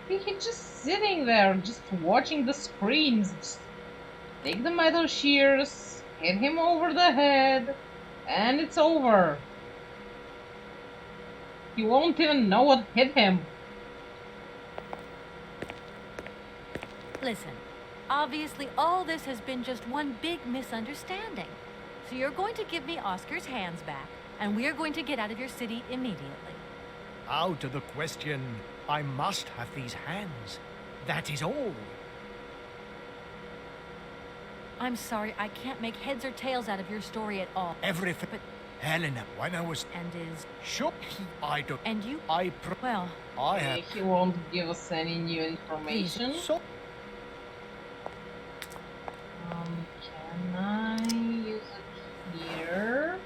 He's just sitting there, just watching the screens. Just take the metal shears, hit him over the head, and it's over. He won't even know what hit him. Listen, obviously all this has been just one big misunderstanding. So you're going to give me Oscar's hands back, and we're going to get out of your city immediately. Out of the question. I must have these hands. That is all. I'm sorry, I can't make heads or tails out of your story at all. Everything. But Helena, when I was... And is... Sure, I don't... And you? Well... I have... He won't give us any new information. So... Can I use it here?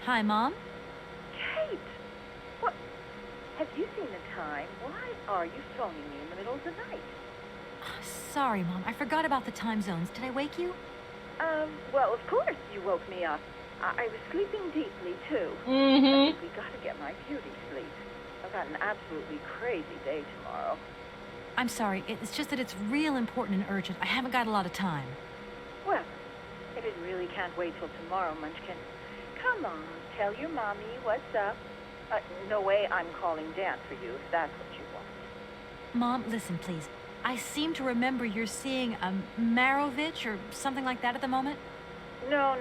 Hi, Mom? Kate! What? Have you seen the time? Why are you phoning me in the middle of the night? Sorry, Mom. I forgot about the time zones. Did I wake you? Well, of course you woke me up. I was sleeping deeply, too. Mm-hmm. We gotta get my beauty sleep. I've got an absolutely crazy day tomorrow. I'm sorry. It's just that it's real important and urgent. I haven't got a lot of time. Well, if it really can't wait till tomorrow, Munchkin, come on, tell your mommy what's up. No way I'm calling Dan for you, if that's what you want. Mom, listen, please. I seem to remember you're seeing Marovich or something like that at the moment. No.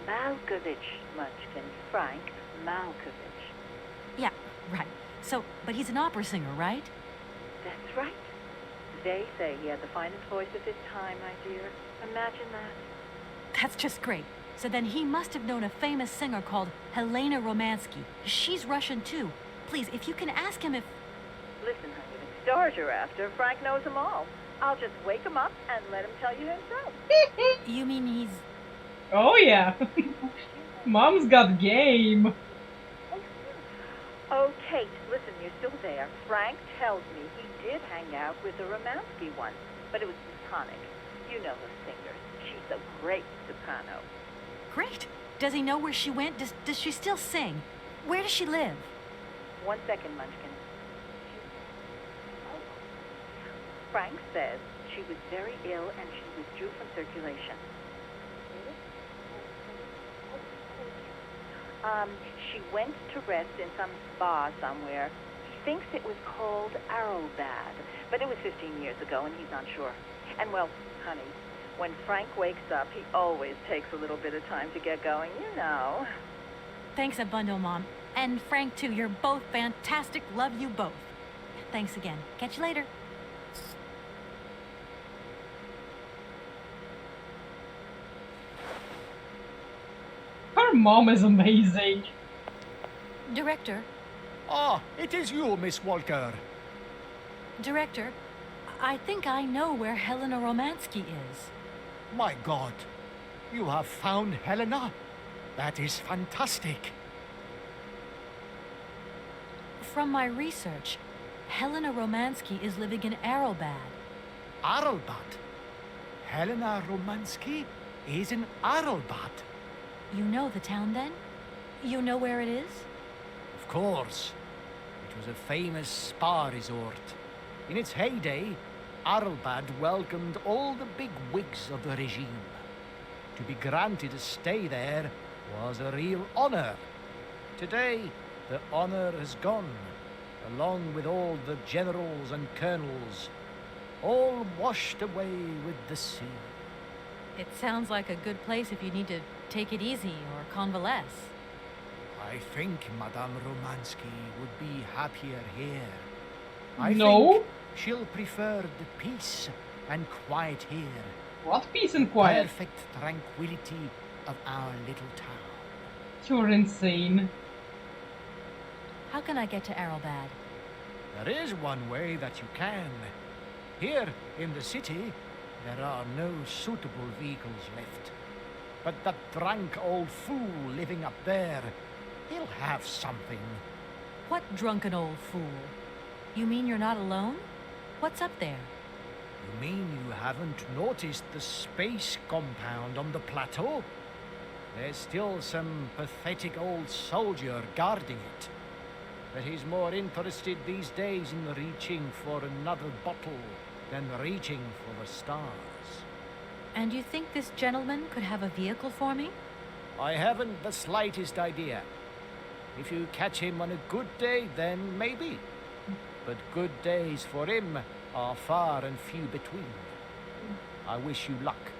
Malkovich, Munchkin. Frank Malkovich. Yeah, right. So, but he's an opera singer, right? That's right. They say he had the finest voice of his time, my dear. Imagine that. That's just great. So then he must have known a famous singer called Helena Romansky. She's Russian too. Please, if you can ask him if... Listen, honey, the stars you're after, Frank knows them all. I'll just wake him up and let him tell you himself. You mean he's... Oh yeah. Mom's got game. Oh, Kate, listen, you're still there. Frank tells me he did hang out with the Romansky once, but it was platonic. You know the singer. She's a great soprano. Great. Does he know where she went? Does she still sing? Where does she live? 1 second, Munchkin. Frank says she was very ill and she withdrew from circulation. She went to rest in some spa somewhere. He thinks it was called Arrowbad, but it was 15 years ago and he's not sure. And well, honey, when Frank wakes up, he always takes a little bit of time to get going, you know. Thanks a bundle, Mom. And Frank, too. You're both fantastic. Love you both. Thanks again. Catch you later. Her mom is amazing. Director. Ah, it is you, Miss Walker. Director, I think I know where Helena Romansky is. My God, you have found Helena? That is fantastic. From my research, Helena Romansky is living in Arrowbad. Arrowbad? Helena Romansky is in Arrowbad? You know the town, then? You know where it is? Of course. It was a famous spa resort. In its heyday, Arrowbad welcomed all the big wigs of the regime. To be granted a stay there was a real honor. Today, the honor has gone, along with all the generals and colonels, all washed away with the sea. It sounds like a good place if you need to take it easy or convalesce. I think Madame Romansky would be happier here. No? think she'll prefer the peace and quiet here. What peace and quiet? Perfect tranquility of our little town. You're insane. How can I get to Arrowbad? There is one way that you can. Here in the city, there are no suitable vehicles left. But that drunk old fool living up there, he'll have something. What drunken old fool? You mean you're not alone? What's up there? You mean you haven't noticed the space compound on the plateau? There's still some pathetic old soldier guarding it. But he's more interested these days in reaching for another bottle than reaching for the stars. And you think this gentleman could have a vehicle for me? I haven't the slightest idea. If you catch him on a good day, then maybe. But good days for him are far and few between. I wish you luck.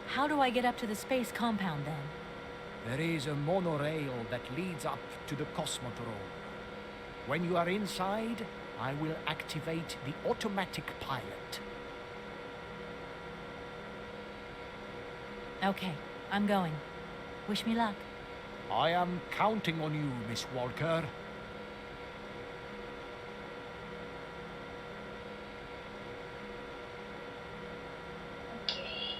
How do I get up to the space compound then? There is a monorail that leads up to the Cosmodrome. When you are inside, I will activate the automatic pilot. Okay, I'm going. Wish me luck. I am counting on you, Miss Walker. Okay.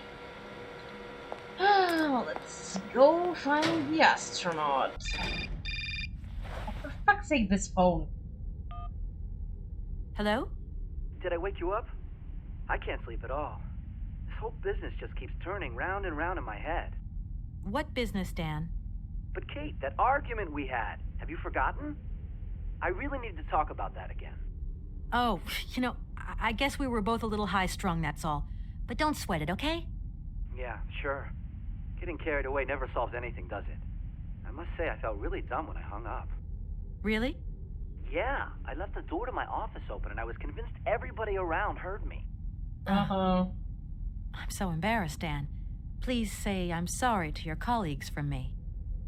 Let's go find the astronaut. Oh, for fuck's sake, this phone. Hello? Did I wake you up? I can't sleep at all. This whole business just keeps turning round and round in my head. What business, Dan? But Kate, that argument we had, have you forgotten? I really need to talk about that again. Oh, you know, I guess we were both a little high-strung, that's all. But don't sweat it, okay? Yeah, sure. Getting carried away never solves anything, does it? I must say I felt really dumb when I hung up. Really? Yeah, I left the door to my office open and I was convinced everybody around heard me. Uh-huh. I'm so embarrassed, Dan. Please say I'm sorry to your colleagues from me.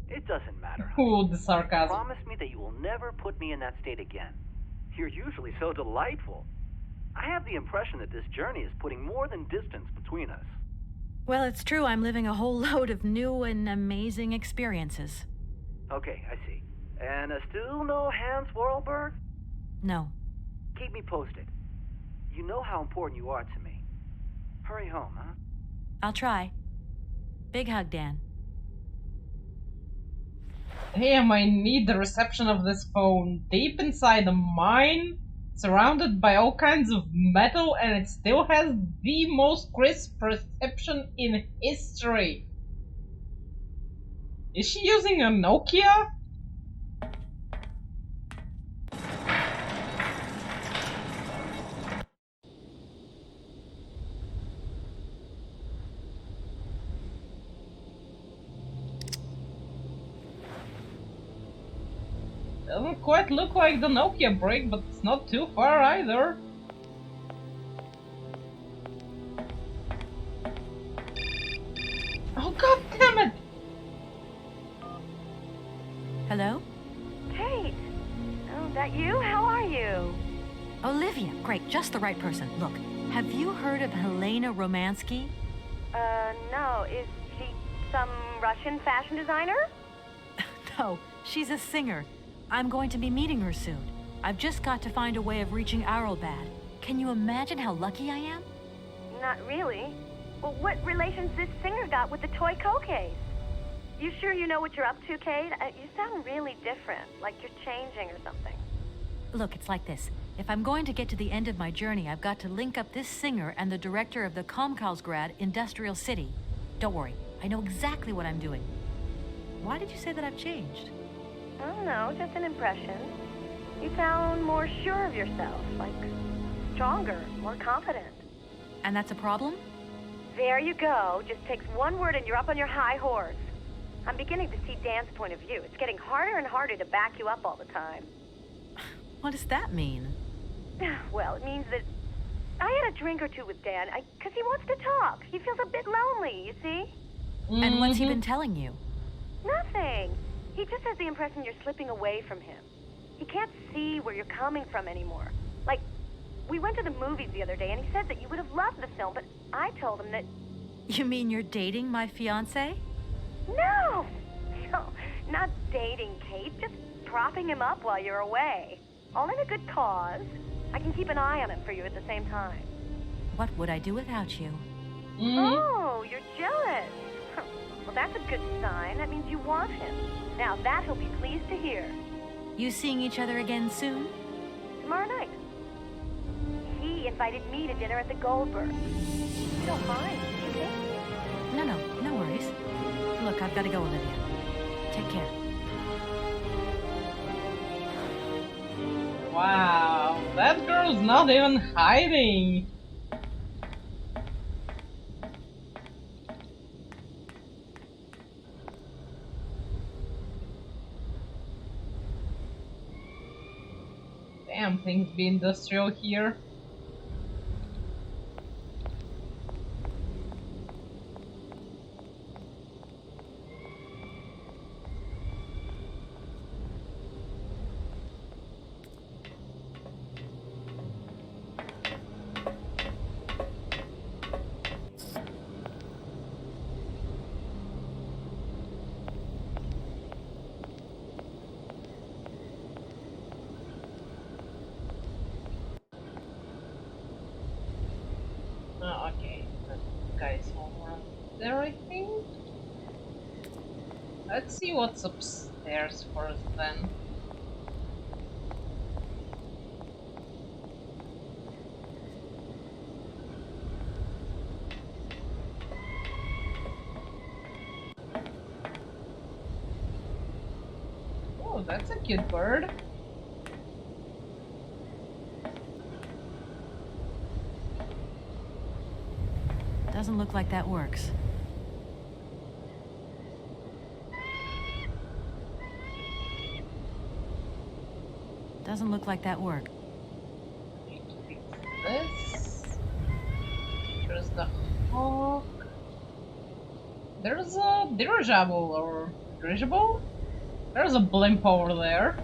It doesn't matter. Ooh, the sarcasm. Promise me that you will never put me in that state again. You're usually so delightful. I have the impression that this journey is putting more than distance between us. Well, it's true I'm living a whole load of new and amazing experiences. Okay, I see. And still no Hans Vorarlberg? No. Keep me posted. You know how important you are to me. Hurry home, huh? I'll try. Big hug, Dan. Damn, I need the reception of this phone. Deep inside a mine, surrounded by all kinds of metal, and it still has the most crisp reception in history. Is she using a Nokia? Doesn't quite look like the Nokia brick, but it's not too far either. Oh, god damn it! Hello? Kate! Oh, that you? How are you? Olivia. Great, just the right person. Look, have you heard of Helena Romansky? No. Is she some Russian fashion designer? No, she's a singer. I'm going to be meeting her soon. I've just got to find a way of reaching Arrowbad. Can you imagine how lucky I am? Not really. Well, what relation's this singer got with the toy case? You sure you know what you're up to, Kate? You sound really different, like you're changing or something. Look, it's like this. If I'm going to get to the end of my journey, I've got to link up this singer and the director of the Comkalsgrad Industrial City. Don't worry, I know exactly what I'm doing. Why did you say that I've changed? I don't know, just an impression. You sound more sure of yourself, like stronger, more confident. And that's a problem? There you go. Just takes one word and you're up on your high horse. I'm beginning to see Dan's point of view. It's getting harder and harder to back you up all the time. What does that mean? Well, it means that I had a drink or two with Dan, because he wants to talk. He feels a bit lonely, you see? And what's he been telling you? Nothing. He just has the impression you're slipping away from him. He can't see where you're coming from anymore. Like, we went to the movies the other day, and he said that you would have loved the film, but I told him that... You mean you're dating my fiancé? No! No, not dating, Kate. Just propping him up while you're away. All in a good cause. I can keep an eye on him for you at the same time. What would I do without you? Oh, you're jealous. Well, that's a good sign. That means you want him. Now, that he'll be pleased to hear. You seeing each other again soon? Tomorrow night. He invited me to dinner at the Goldberg. You don't mind, do you think? No worries. Look, I've got to go, Olivia. Take care. Wow, that girl's not even hiding. Damn, things be industrial here. Oh, okay, that guy's over there, I think. Let's see what's upstairs first then. Oh, that's a cute bird. Doesn't look like that works. Doesn't look like that worked. Need to fix this. There's the hawk. There's a dirigible or dirigible? There's a blimp over there.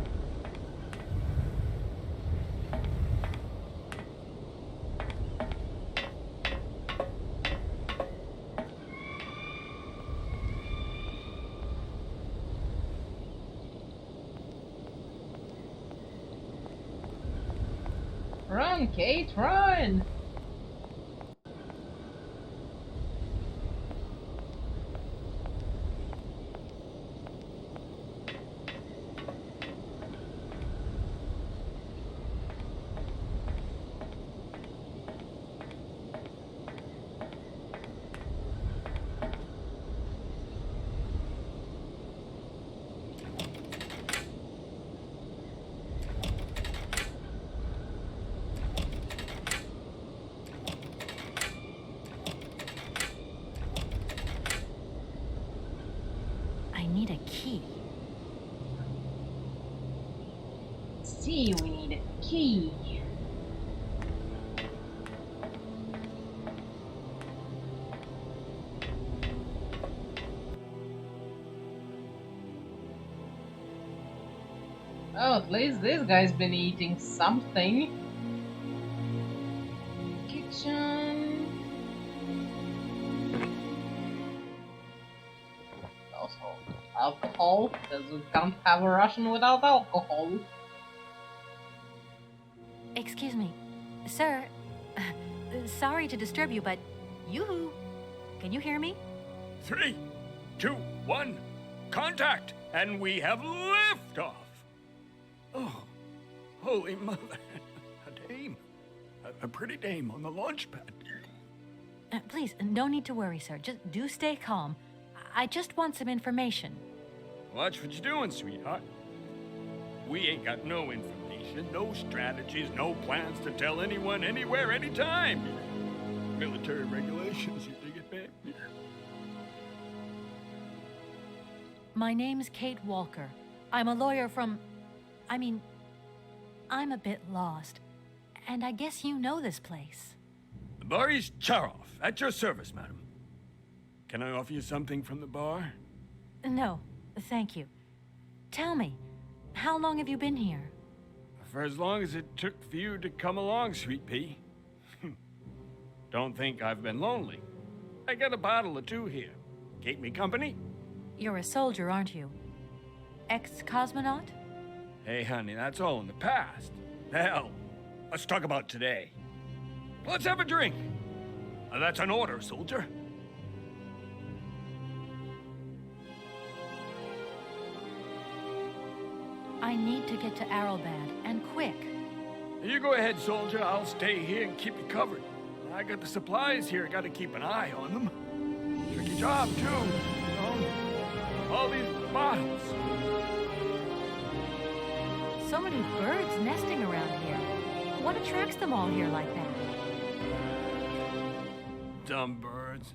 Run, Kate, run! I need a key. See, we need a key. Oh, at least this guy's been eating something. Kitchen. Also, alcohol, because we can't have a Russian without alcohol. Excuse me. Sir, sorry to disturb you, but yoo-hoo. Can you hear me? 3, 2, 1, contact, and we have liftoff. Oh, holy mother, a dame, a pretty dame on the launch pad. Please, no need to worry, sir. Just do stay calm. I just want some information. Watch what you're doing, sweetheart. We ain't got no information, no strategies, no plans to tell anyone, anywhere, anytime. Military regulations, you dig it, babe? My name's Kate Walker. I'm a lawyer from... I'm a bit lost. And I guess you know this place. Boris Charov, at your service, madam. Can I offer you something from the bar? No, thank you. Tell me, how long have you been here? For as long as it took for you to come along, sweet pea. Don't think I've been lonely. I got a bottle or two here. Keep me company? You're a soldier, aren't you? Ex-cosmonaut? Hey, honey, that's all in the past. Hell, let's talk about today. Let's have a drink. That's an order, soldier. I need to get to Arrowbad, and quick. You go ahead, soldier. I'll stay here and keep you covered. I got the supplies here. Got to keep an eye on them. Tricky job, too. You know? All these bottles. So many birds nesting around here. What attracts them all here like that? Dumb birds.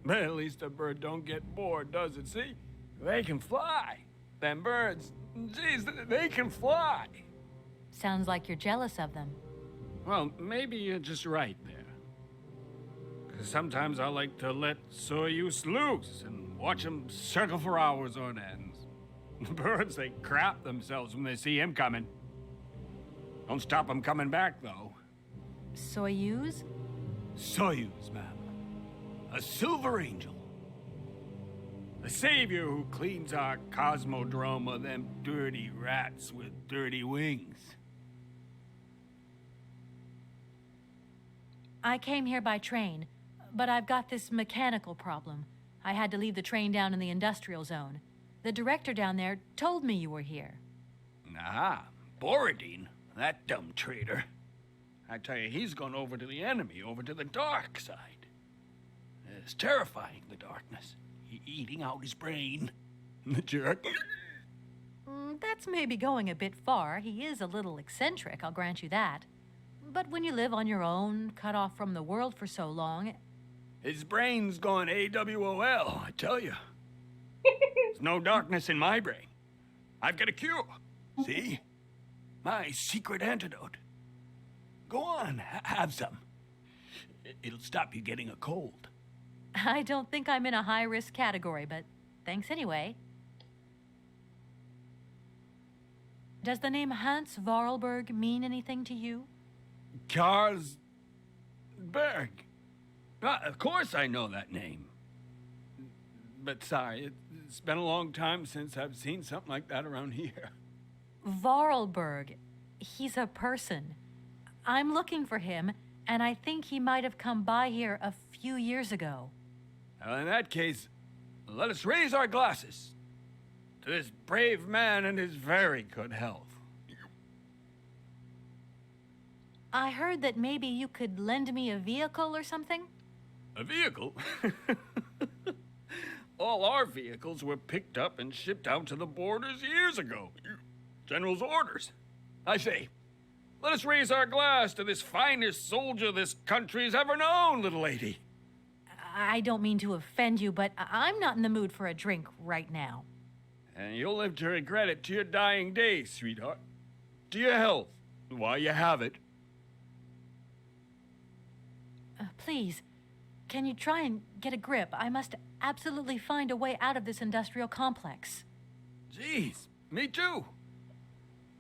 But at least a bird don't get bored, does it? See? They can fly. Them birds, geez, they can fly. Sounds like you're jealous of them. Well, maybe you're just right there. 'Cause sometimes I like to let Soyuz loose and watch them circle for hours on end. The birds, they crap themselves when they see him coming. Don't stop them coming back, though. Soyuz? Soyuz, ma'am. A silver angel. The savior who cleans our cosmodrome of them dirty rats with dirty wings. I came here by train, but I've got this mechanical problem. I had to leave the train down in the industrial zone. The director down there told me you were here. Ah, Borodine, that dumb traitor. I tell you, he's gone over to the enemy, over to the dark side. It's terrifying, the darkness. Eating out his brain. The jerk. That's maybe going a bit far. He is a little eccentric, I'll grant you that. But when you live on your own, cut off from the world for so long... His brain's gone AWOL, I tell you. There's no darkness in my brain. I've got a cure. See? My secret antidote. Go on, have some. It'll stop you getting a cold. I don't think I'm in a high-risk category, but thanks anyway. Does the name Hans Vorarlberg mean anything to you? Karlsberg. Of course I know that name. But sorry, it's been a long time since I've seen something like that around here. Vorarlberg. He's a person. I'm looking for him, and I think he might have come by here a few years ago. Well, in that case, let us raise our glasses to this brave man and his very good health. I heard that maybe you could lend me a vehicle or something? A vehicle? All our vehicles were picked up and shipped out to the borders years ago. General's orders. I say, let us raise our glass to this finest soldier this country's ever known, little lady. I don't mean to offend you, but I'm not in the mood for a drink right now. And you'll live to regret it to your dying days, sweetheart. To your health, while you have it. Please, can you try and get a grip? I must absolutely find a way out of this industrial complex. Jeez, me too.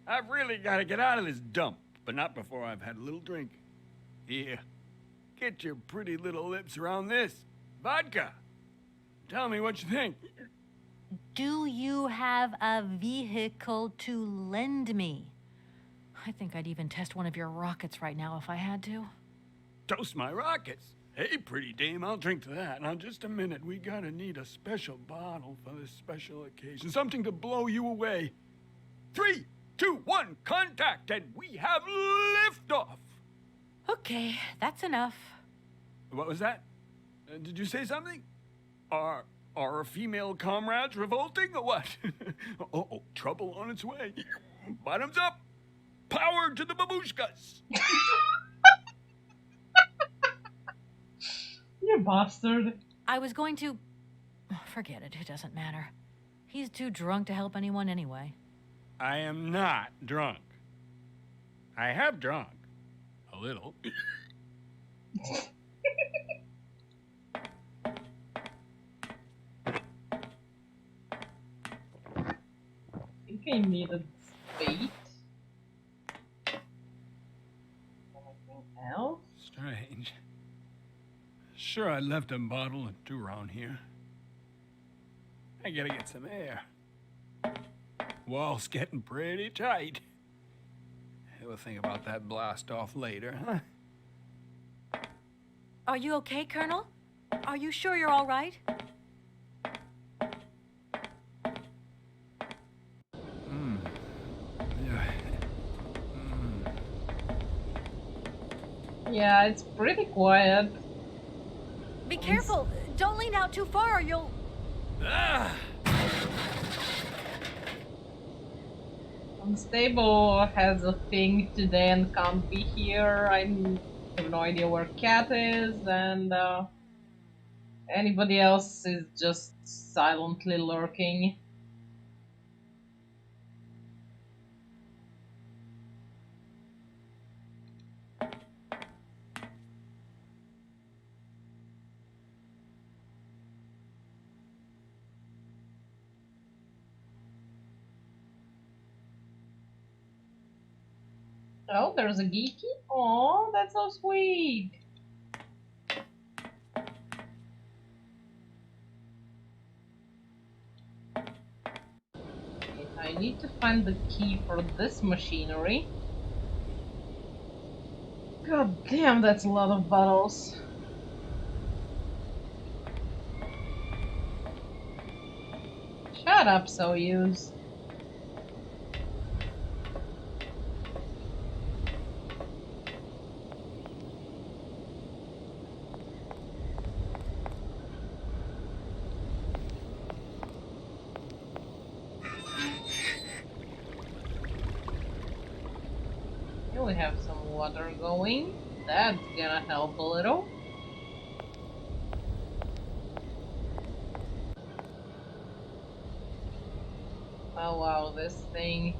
I've really got to get out of this dump, but not before I've had a little drink. Here, get your pretty little lips around this. Vodka. Tell me what you think. Do you have a vehicle to lend me? I think I'd even test one of your rockets right now if I had to. Toast my rockets. Hey, pretty dame, I'll drink to that. Now, just a minute. We gotta need a special bottle for this special occasion. Something to blow you away. 3, 2, 1, contact, and we have liftoff. Okay, that's enough. What was that? Did you say something? Are our female comrades revolting or what? Oh, trouble on its way. Bottoms up. Power to the babushkas. You bastard. I was going to... Forget it, it doesn't matter. He's too drunk to help anyone anyway. I am not drunk. I have drunk. A little. I think I needed bait. Anything else? Strange. Sure, I left a bottle or two around here. I gotta get some air. Wall's getting pretty tight. We'll think about that blast off later, huh? Are you okay, Colonel? Are you sure you're all right? Yeah, it's pretty quiet. Be careful. Don't lean out too far or you'll... Unstable has a thing today and can't be here. I have no idea where Cat is, and anybody else is just silently lurking. Oh, there's a geeky? Oh, that's so sweet. I need to find the key for this machinery. God damn, that's a lot of bottles. Shut up, Soyuz. Here we have some water going. That's gonna help a little. Oh wow, this thing.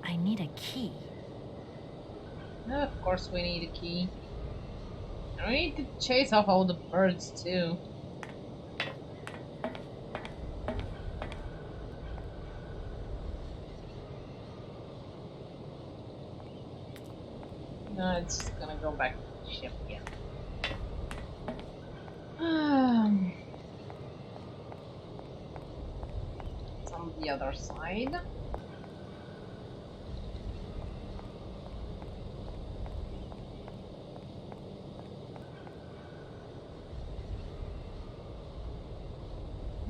I need a key. Of course we need a key. And we need to chase off all the birds too. No, it's just gonna go back to the ship, yeah. It's on the other side.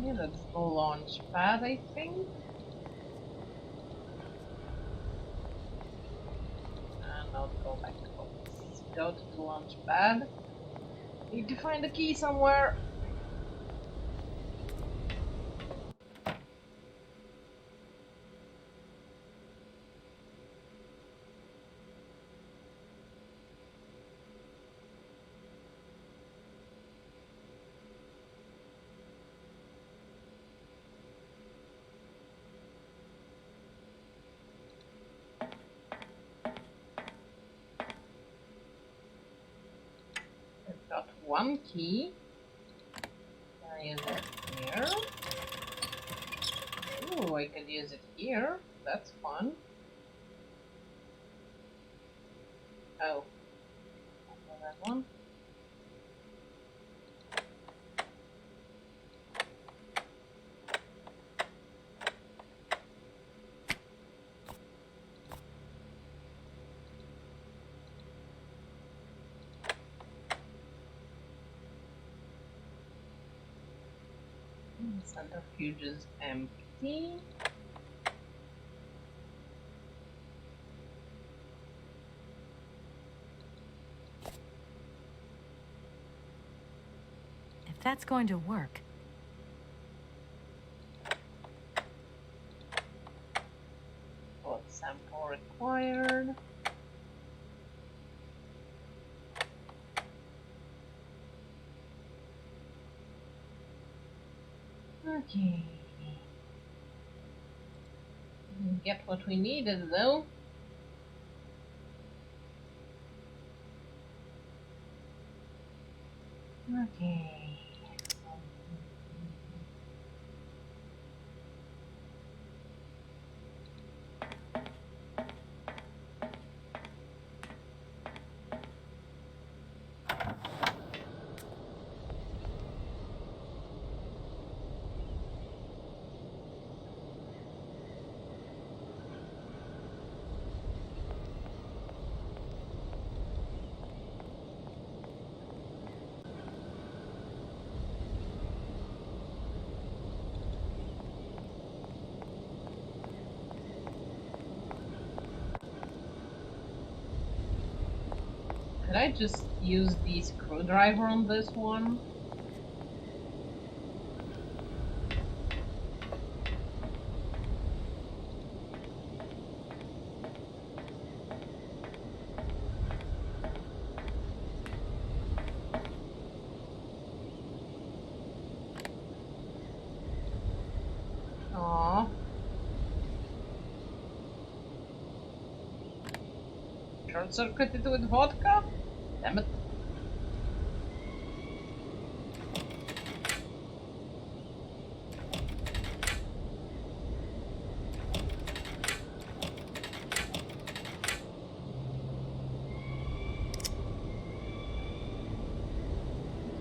Yeah, that's the launch pad, I think. And I'll go back to focus. Go to the launch pad. Need to find the key somewhere. I've got one key. Can I use it here? Ooh, I could use it here. That's fun. Oh. That one. The centrifuge is empty. If that's going to work. Blood sample required. Okay. Get what we needed, though. Okay. Could I just use the screwdriver on this one? Aww. Short circuited with vodka? Damn it.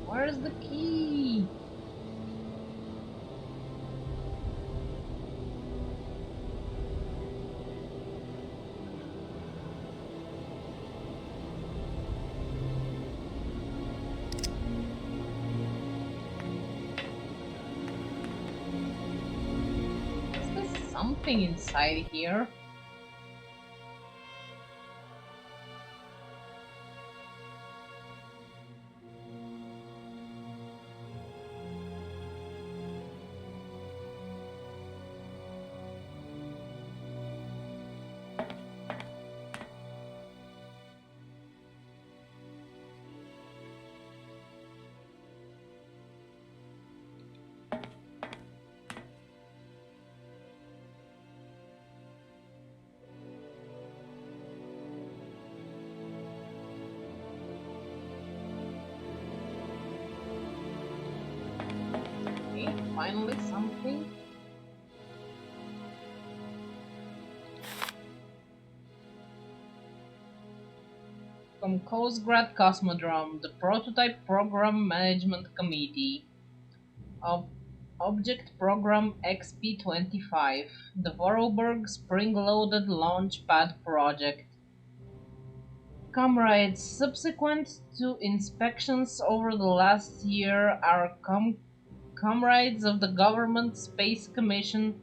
Where's the key? Is there something inside here? Okay, finally something. From Coastgrad Cosmodrome, the Prototype Program Management Committee of Object Program XP-25, the Vorarlberg Spring-Loaded Launch Pad Project. Comrades, subsequent to inspections over the last year, our comrades of the Government Space Commission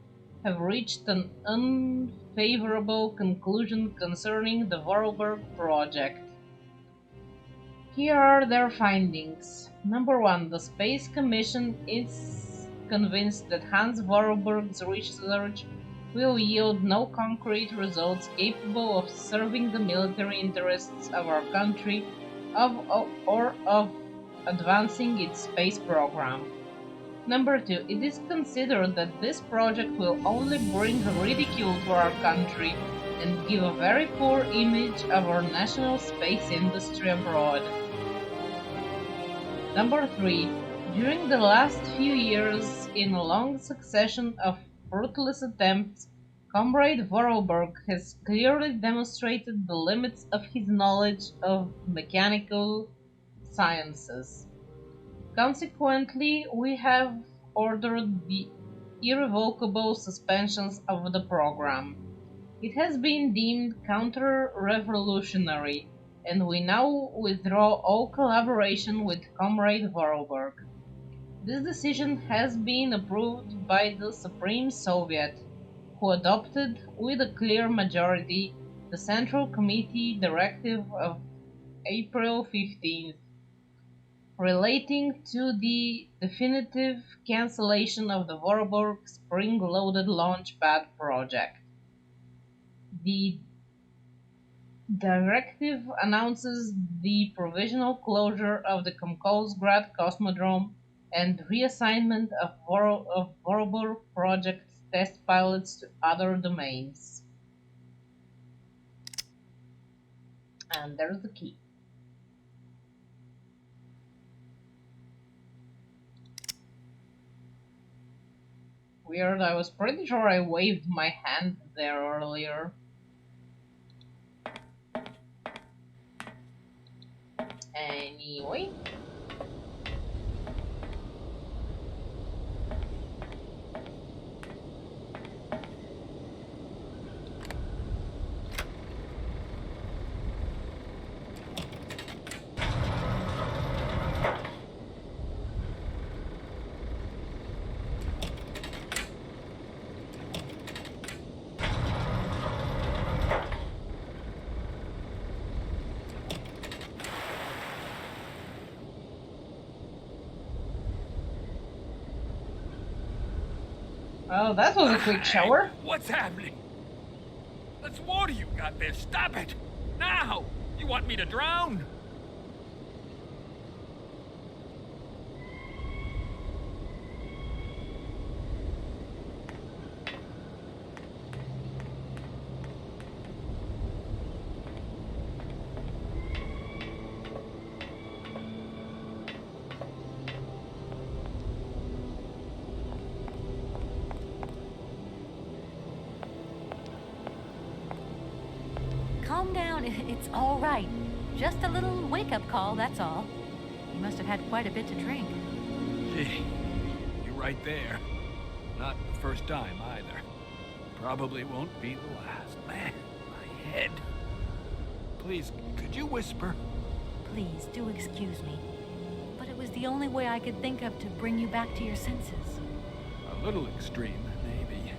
have reached an unfavorable conclusion concerning the Vorarlberg project. Here are their findings. Number 1. The Space Commission is convinced that Hans Vorarlberg's research will yield no concrete results capable of serving the military interests of our country or of advancing its space program. Number 2. It is considered that this project will only bring ridicule to our country and give a very poor image of our national space industry abroad. Number 3. During the last few years, in a long succession of fruitless attempts, Comrade Vorarlberg has clearly demonstrated the limits of his knowledge of mechanical sciences. Consequently, we have ordered the irrevocable suspensions of the program. It has been deemed counter-revolutionary, and we now withdraw all collaboration with Comrade Vorarlberg. This decision has been approved by the Supreme Soviet, who adopted, with a clear majority, the Central Committee Directive of April 15th, relating to the definitive cancellation of the Vorarlberg Spring-Loaded Launch Pad project. The directive announces the provisional closure of the Komkolsgrad Cosmodrome and reassignment of Vorarlberg project test pilots to other domains. And there's the key. Weird, I was pretty sure I waved my hand there earlier. Anyway. Well, that was a quick shower. What's happening? That's water you got there. Stop it! Now! You want me to drown? Calm down, it's all right. Just a little wake-up call, that's all. You must have had quite a bit to drink. Gee, you're right there. Not the first time, either. Probably won't be the last. Man, my head. Please, could you whisper? Please, do excuse me. But it was the only way I could think of to bring you back to your senses. A little extreme, maybe.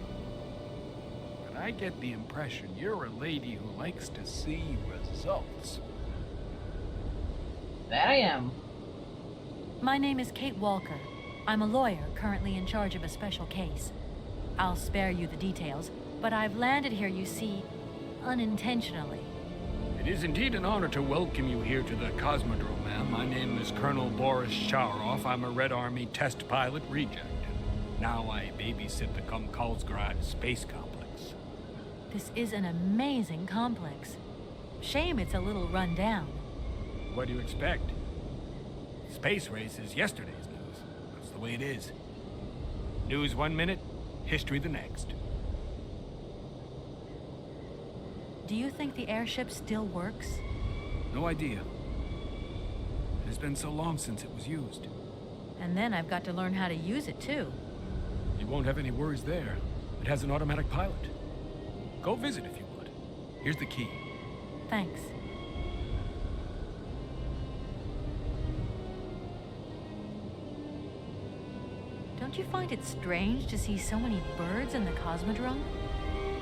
But I get the impression you're a lady who likes to see results. That I am. My name is Kate Walker. I'm a lawyer currently in charge of a special case. I'll spare you the details, but I've landed here, you see, unintentionally. It is indeed an honor to welcome you here to the Cosmodrome, ma'am. My name is Colonel Boris Sharoff. I'm a Red Army test pilot reject. Now I babysit the Komkalsgrad Space Complex. This is an amazing complex. Shame it's a little run down. What do you expect? Space race is yesterday's news. That's the way it is. News 1 minute, history the next. Do you think the airship still works? No idea. It has been so long since it was used. And then I've got to learn how to use it, too. You won't have any worries there. It has an automatic pilot. Go visit if you would. Here's the key. Thanks. Don't you find it strange to see so many birds in the Cosmodrome?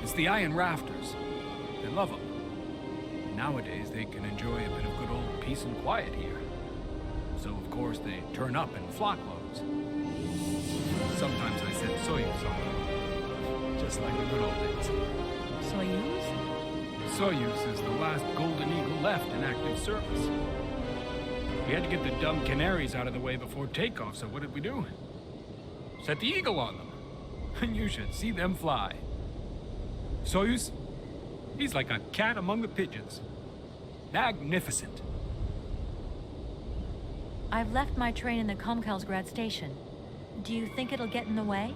It's the iron rafters. They love them. Nowadays, they can enjoy a bit of good old peace and quiet here. So, of course, they turn up in flock loads. Sometimes I send Soyuz on them. Just like the good old days. Soyuz? Soyuz is the last Golden Eagle left in active service. We had to get the dumb canaries out of the way before takeoff, so what did we do? Set the Eagle on them. And you should see them fly. Soyuz, he's like a cat among the pigeons. Magnificent. I've left my train in the Komkalsgrad station. Do you think it'll get in the way?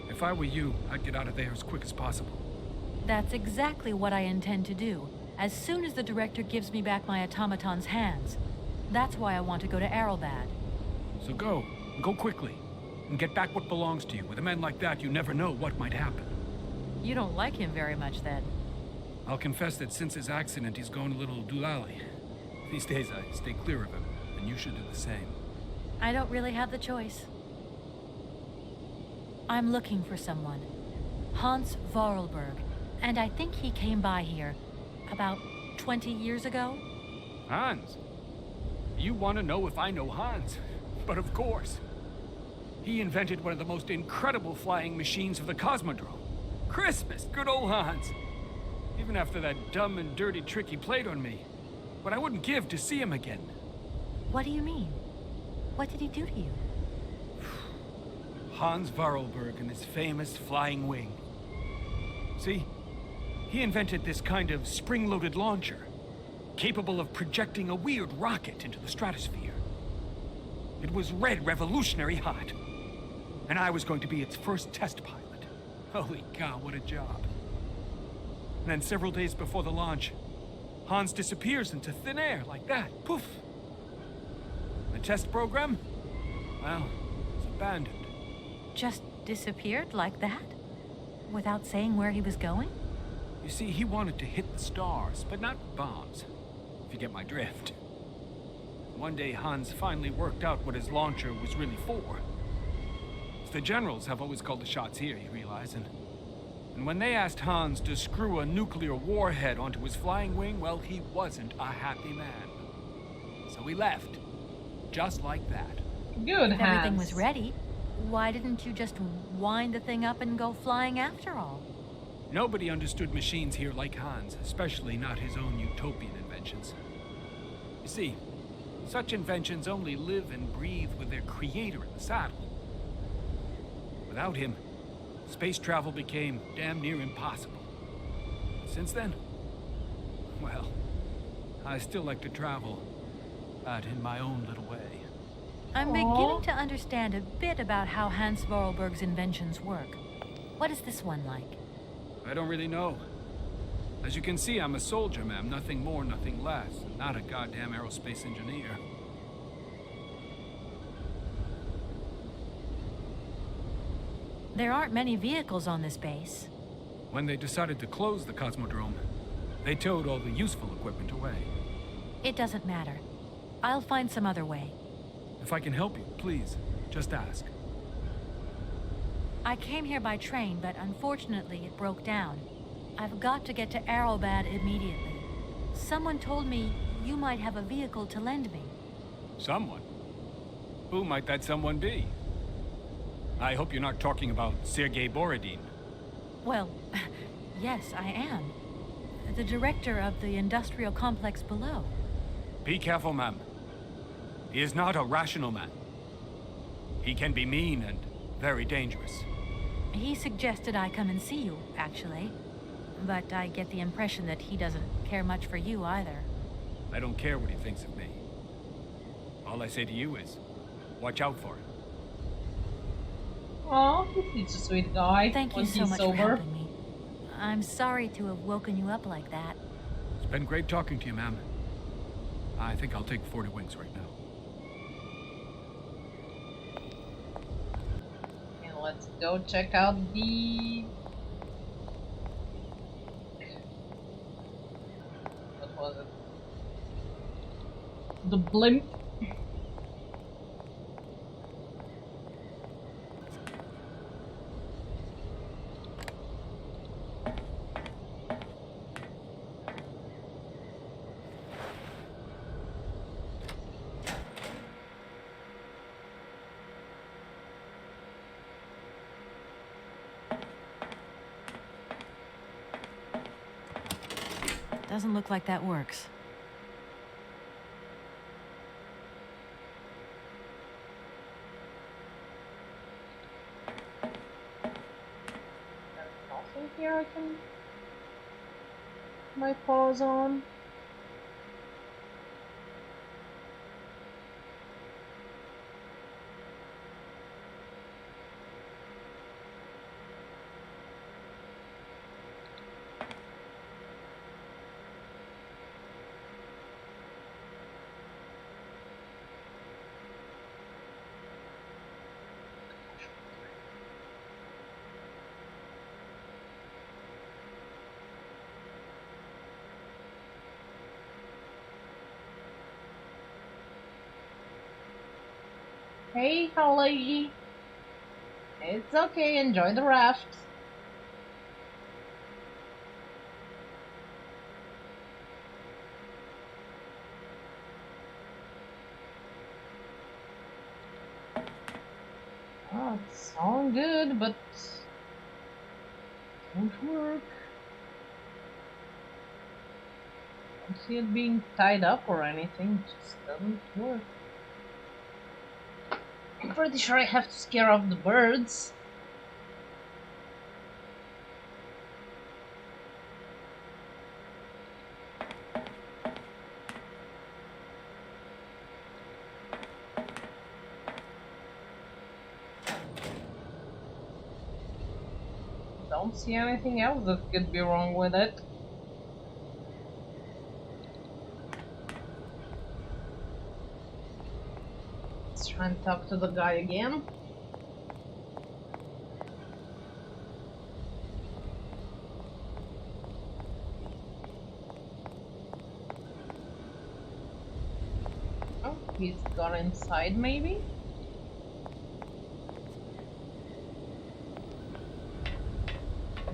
If I were you, I'd get out of there as quick as possible. That's exactly what I intend to do, as soon as the director gives me back my automaton's hands. That's why I want to go to Arrowbad. So go, and go quickly, and get back what belongs to you. With a man like that, you never know what might happen. You don't like him very much, then? I'll confess that since his accident, he's gone a little doolally. These days, I stay clear of him, and you should do the same. I don't really have the choice. I'm looking for someone. Hans Vorarlberg, and I think he came by here about 20 years ago. Hans? You want to know if I know Hans? But of course. He invented one of the most incredible flying machines of the Cosmodrome. Christmas, good old Hans. Even after that dumb and dirty trick he played on me. But I wouldn't give to see him again. What do you mean? What did he do to you? Hans Varlberg and his famous flying wing. See, he invented this kind of spring-loaded launcher, capable of projecting a weird rocket into the stratosphere. It was red revolutionary hot, and I was going to be its first test pilot. Holy cow, what a job. And then several days before the launch, Hans disappears into thin air like that. Poof! The test program? Well, it's abandoned. Just disappeared like that? Without saying where he was going? You see, he wanted to hit the stars, but not bombs, if you get my drift. One day, Hans finally worked out what his launcher was really for. The generals have always called the shots here, you realize, and when they asked Hans to screw a nuclear warhead onto his flying wing, well, he wasn't a happy man. So he left, just like that. Good, If Hans. everything was ready, why didn't you just wind the thing up and go flying after all? Nobody understood machines here like Hans, especially not his own utopian inventions. You see, such inventions only live and breathe with their creator in the saddle. Without him, space travel became damn near impossible. Since then, well, I still like to travel, but in my own little way. I'm beginning to understand a bit about how Hans Vorarlberg's inventions work. What is this one like? I don't really know. As you can see, I'm a soldier, ma'am. Nothing more, nothing less. Not a goddamn aerospace engineer. There aren't many vehicles on this base. When they decided to close the Cosmodrome, they towed all the useful equipment away. It doesn't matter. I'll find some other way. If I can help you, please, just ask. I came here by train, but unfortunately it broke down. I've got to get to Arrowbad immediately. Someone told me you might have a vehicle to lend me. Someone? Who might that someone be? I hope you're not talking about Sergei Borodin. Well, yes, I am. The director of the industrial complex below. Be careful, ma'am. He is not a rational man. He can be mean and very dangerous. He suggested I come and see you, actually. But I get the impression that he doesn't care much for you either. I don't care what he thinks of me. All I say to you is, watch out for him. Aw, he's a sweet guy. Thank you when so he's much sober. for helping me. I'm sorry to have woken you up like that. It's been great talking to you, ma'am. I think I'll take 40 wings right now. And let's go check out the... What was it? The blimp. Doesn't look like that works. Nothing here I can... my paws on. Hey, Holly. It's okay, enjoy the raft. Oh, it's all good, but don't work. Don't see it being tied up or anything, just doesn't work. I'm pretty sure I have to scare off the birds. Don't see anything else that could be wrong with it. Let's try and talk to the guy again. Oh, he's gone inside maybe?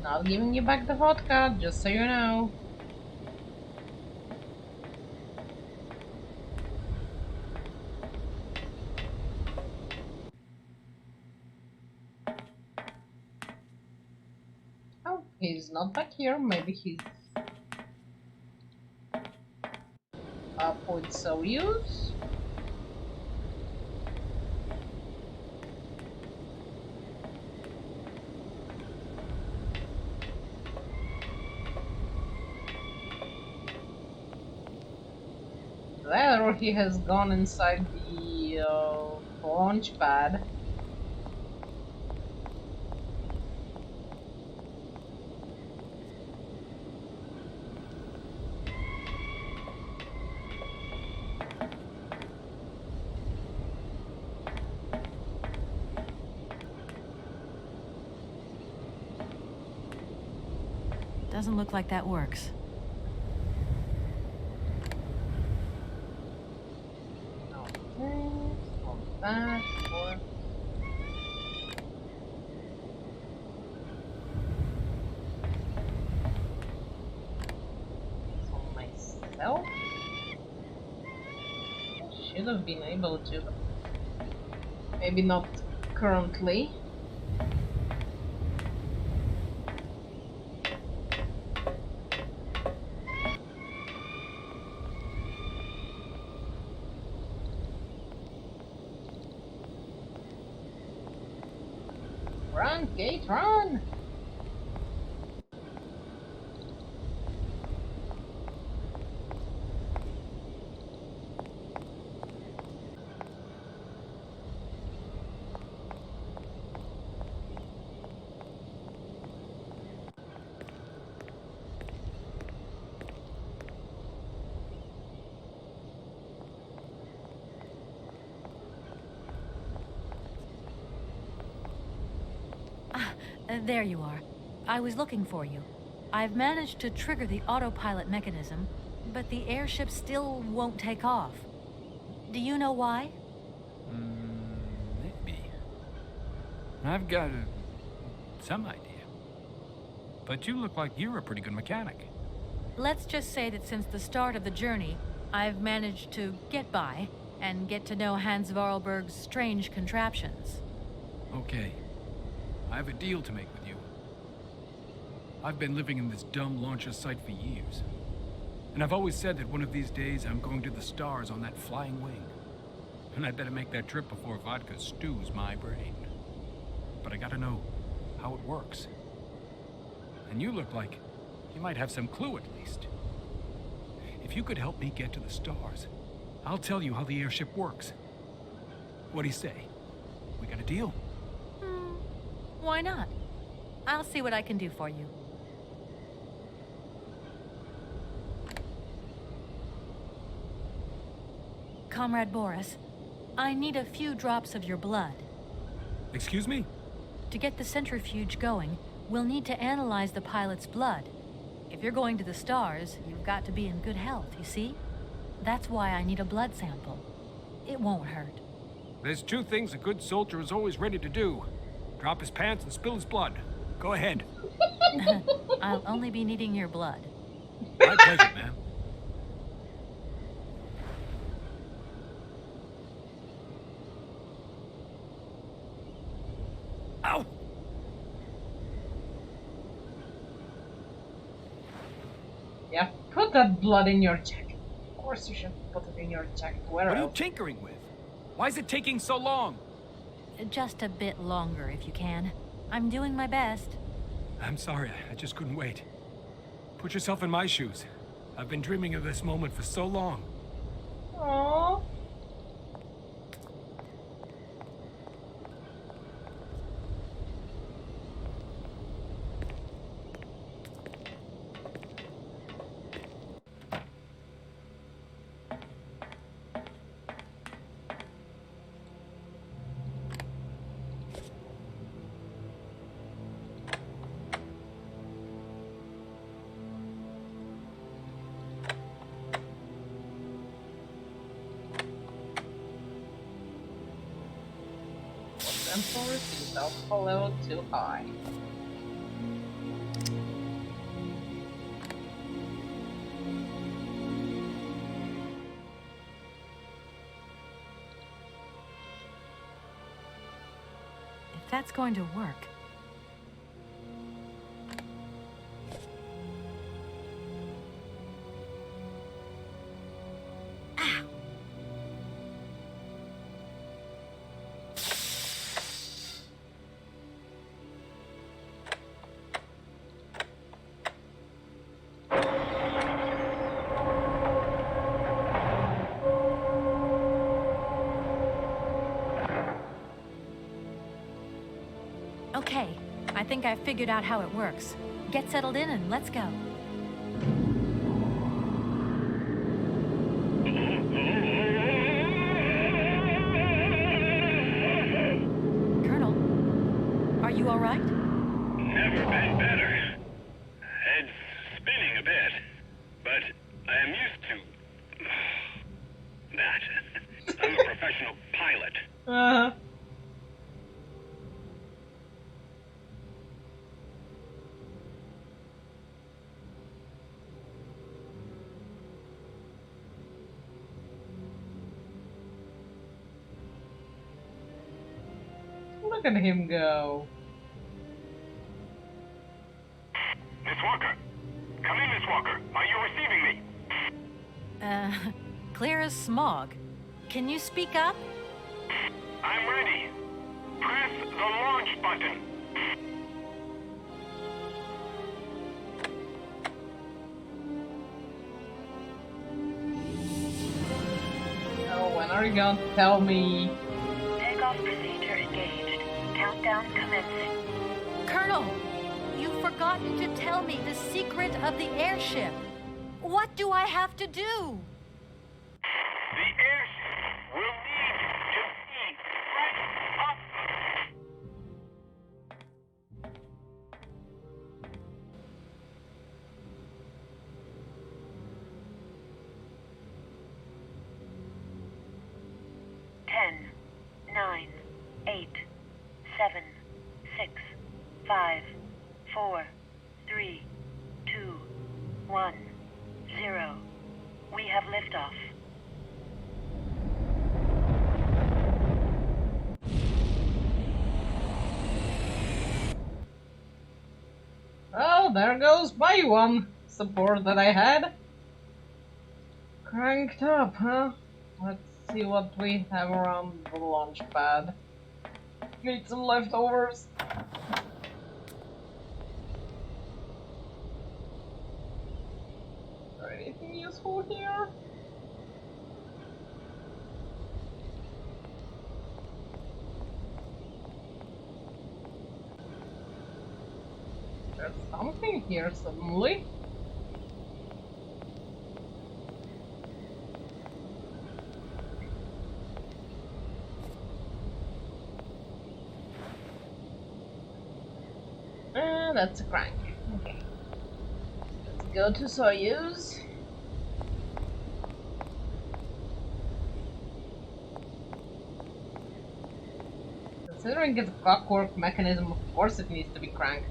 Not giving you back the vodka, just so you know. Oh, he's not back here. Maybe he's up with Soyuz. There, or he has gone inside the launch pad. Doesn't look like that works. Okay, so that works. So myself, I should have been able to, but maybe not currently. Run, Kate, run! There you are. I was looking for you. I've managed to trigger the autopilot mechanism, but the airship still won't take off. Do you know why? Maybe. I've got some idea. But you look like you're a pretty good mechanic. Let's just say that since the start of the journey, I've managed to get by and get to know Hans Vorarlberg's strange contraptions. Okay. I have a deal to make with you. I've been living in this dumb launcher site for years. And I've always said that one of these days I'm going to the stars on that flying wing. And I'd better make that trip before vodka stews my brain. But I gotta know how it works. And you look like you might have some clue at least. If you could help me get to the stars, I'll tell you how the airship works. What do you say? We got a deal? Why not? I'll see what I can do for you. Comrade Boris, I need a few drops of your blood. Excuse me? To get the centrifuge going, we'll need to analyze the pilot's blood. If you're going to the stars, you've got to be in good health, you see? That's why I need a blood sample. It won't hurt. There's two things a good soldier is always ready to do. Drop his pants and spill his blood. Go ahead. I'll only be needing your blood. My pleasure, ma'am. Ow! Yeah, put that blood in your jacket. Of course you should put it in your jacket. Where What are you else? tinkering with? Why is it taking so long? Just a bit longer, if you can. I'm doing my best. I'm sorry, I just couldn't wait. Put yourself in my shoes. I've been dreaming of this moment for so long. Aww. Force is alpha level too high. If that's going to work. Okay, I think I've figured out how it works. Get settled in and let's go. Colonel, are you all right? Never been better. Head's spinning a bit, but I am used to that. I'm a professional pilot. Uh-huh. Look at him go. Miss Walker! Come in, Miss Walker. Are you receiving me? Clear as smog. Can you speak up? I'm ready. Press the launch button. Oh, when are you going to tell me? Takeoff procedure engaged. Countdown commencing. Colonel, you've forgotten to tell me the secret of the airship. What do I have to do? The airship will need to be right up. 10, 9, 8, 7, 6, 5, 4, 3, 2, 1, 0. We have liftoff. Oh, there goes my one support that I had. Cranked up, huh? Let's see what we have around the launch pad. Need some leftovers. Is there anything useful here? There's something here suddenly. That's a crank. Okay. Let's go to Soyuz. Considering it's a clockwork mechanism, of course it needs to be cranked.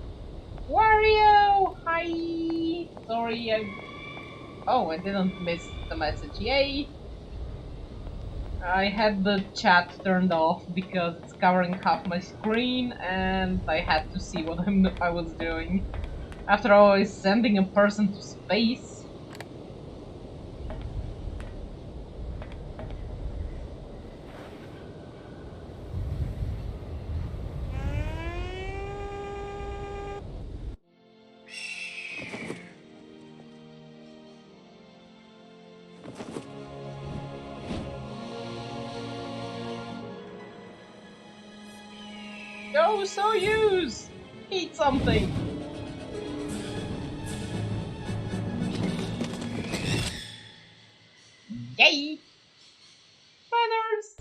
Wario! Hi! Sorry, Oh, I didn't miss the message. Yay! I had the chat turned off because it's covering half my screen and I had to see what I was doing. After all, I was sending a person to space. Go Soyuz! Eat something! Yay! Feathers!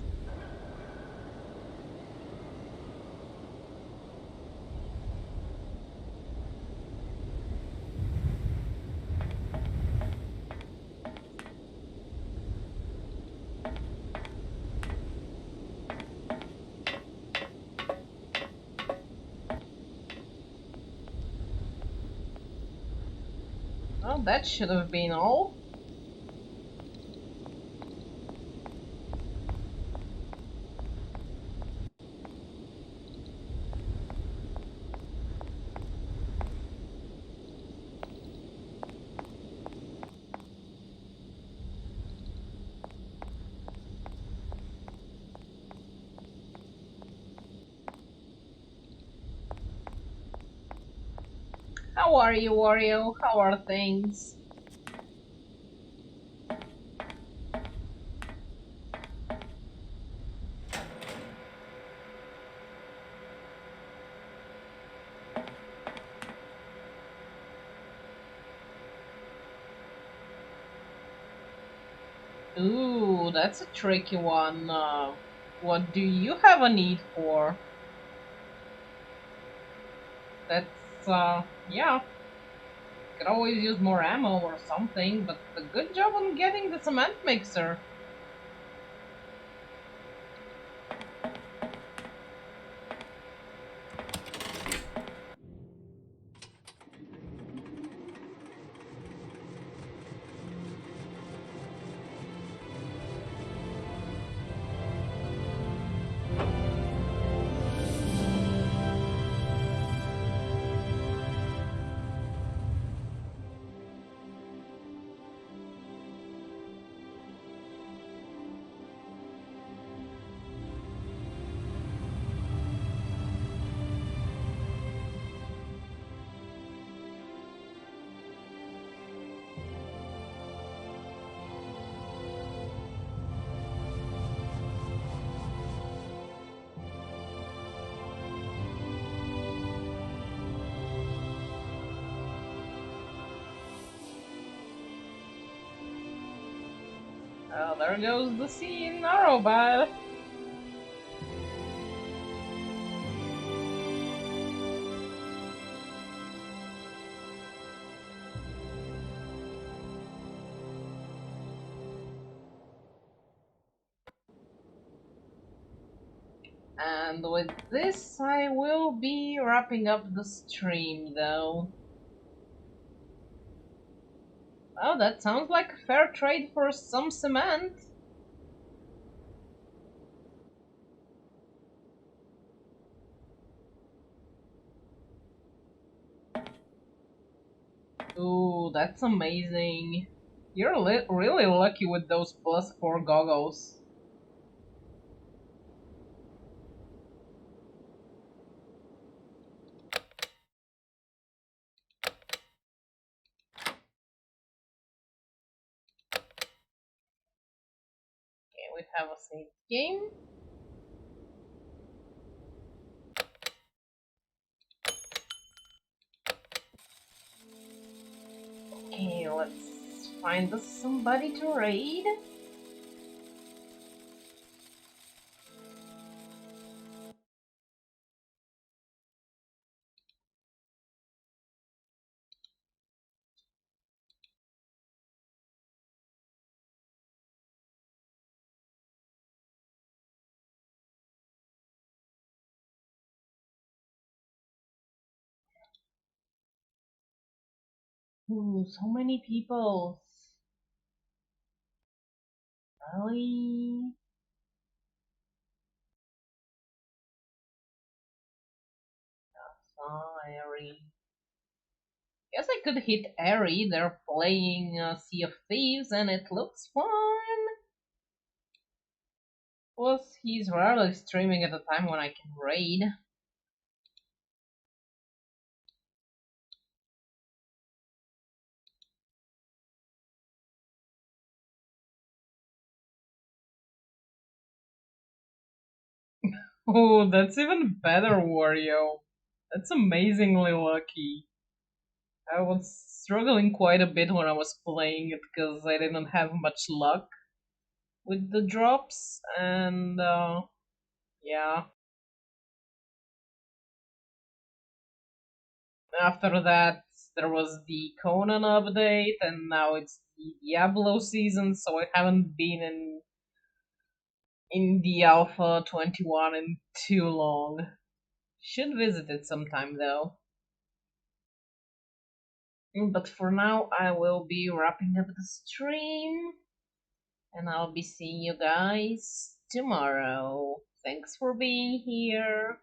Well, that should have been all. How are you, Wario? How are things? Ooh, that's a tricky one. What do you have a need for? Yeah. Could always use more ammo or something, but a good job on getting the cement mixer. Oh, there goes the scene, Narrowbad. And with this, I will be wrapping up the stream, though. Oh, that sounds like a fair trade for some cement. Ooh, that's amazing. You're really lucky with those +4 goggles. Okay, we have a saved game. Okay, let's find us somebody to raid. Ooh, so many people. Really? Sorry. Guess I could hit Ari. They're playing Sea of Thieves and it looks fun. Plus, he's rarely streaming at a time when I can raid. Oh, that's even better, Wario. That's amazingly lucky. I was struggling quite a bit when I was playing it because I didn't have much luck with the drops, and yeah. After that, there was the Conan update, and now it's the Diablo season, so I haven't been in the Alpha 21 in too long. Should visit it sometime though. But for now, I will be wrapping up the stream, and I'll be seeing you guys tomorrow. Thanks for being here.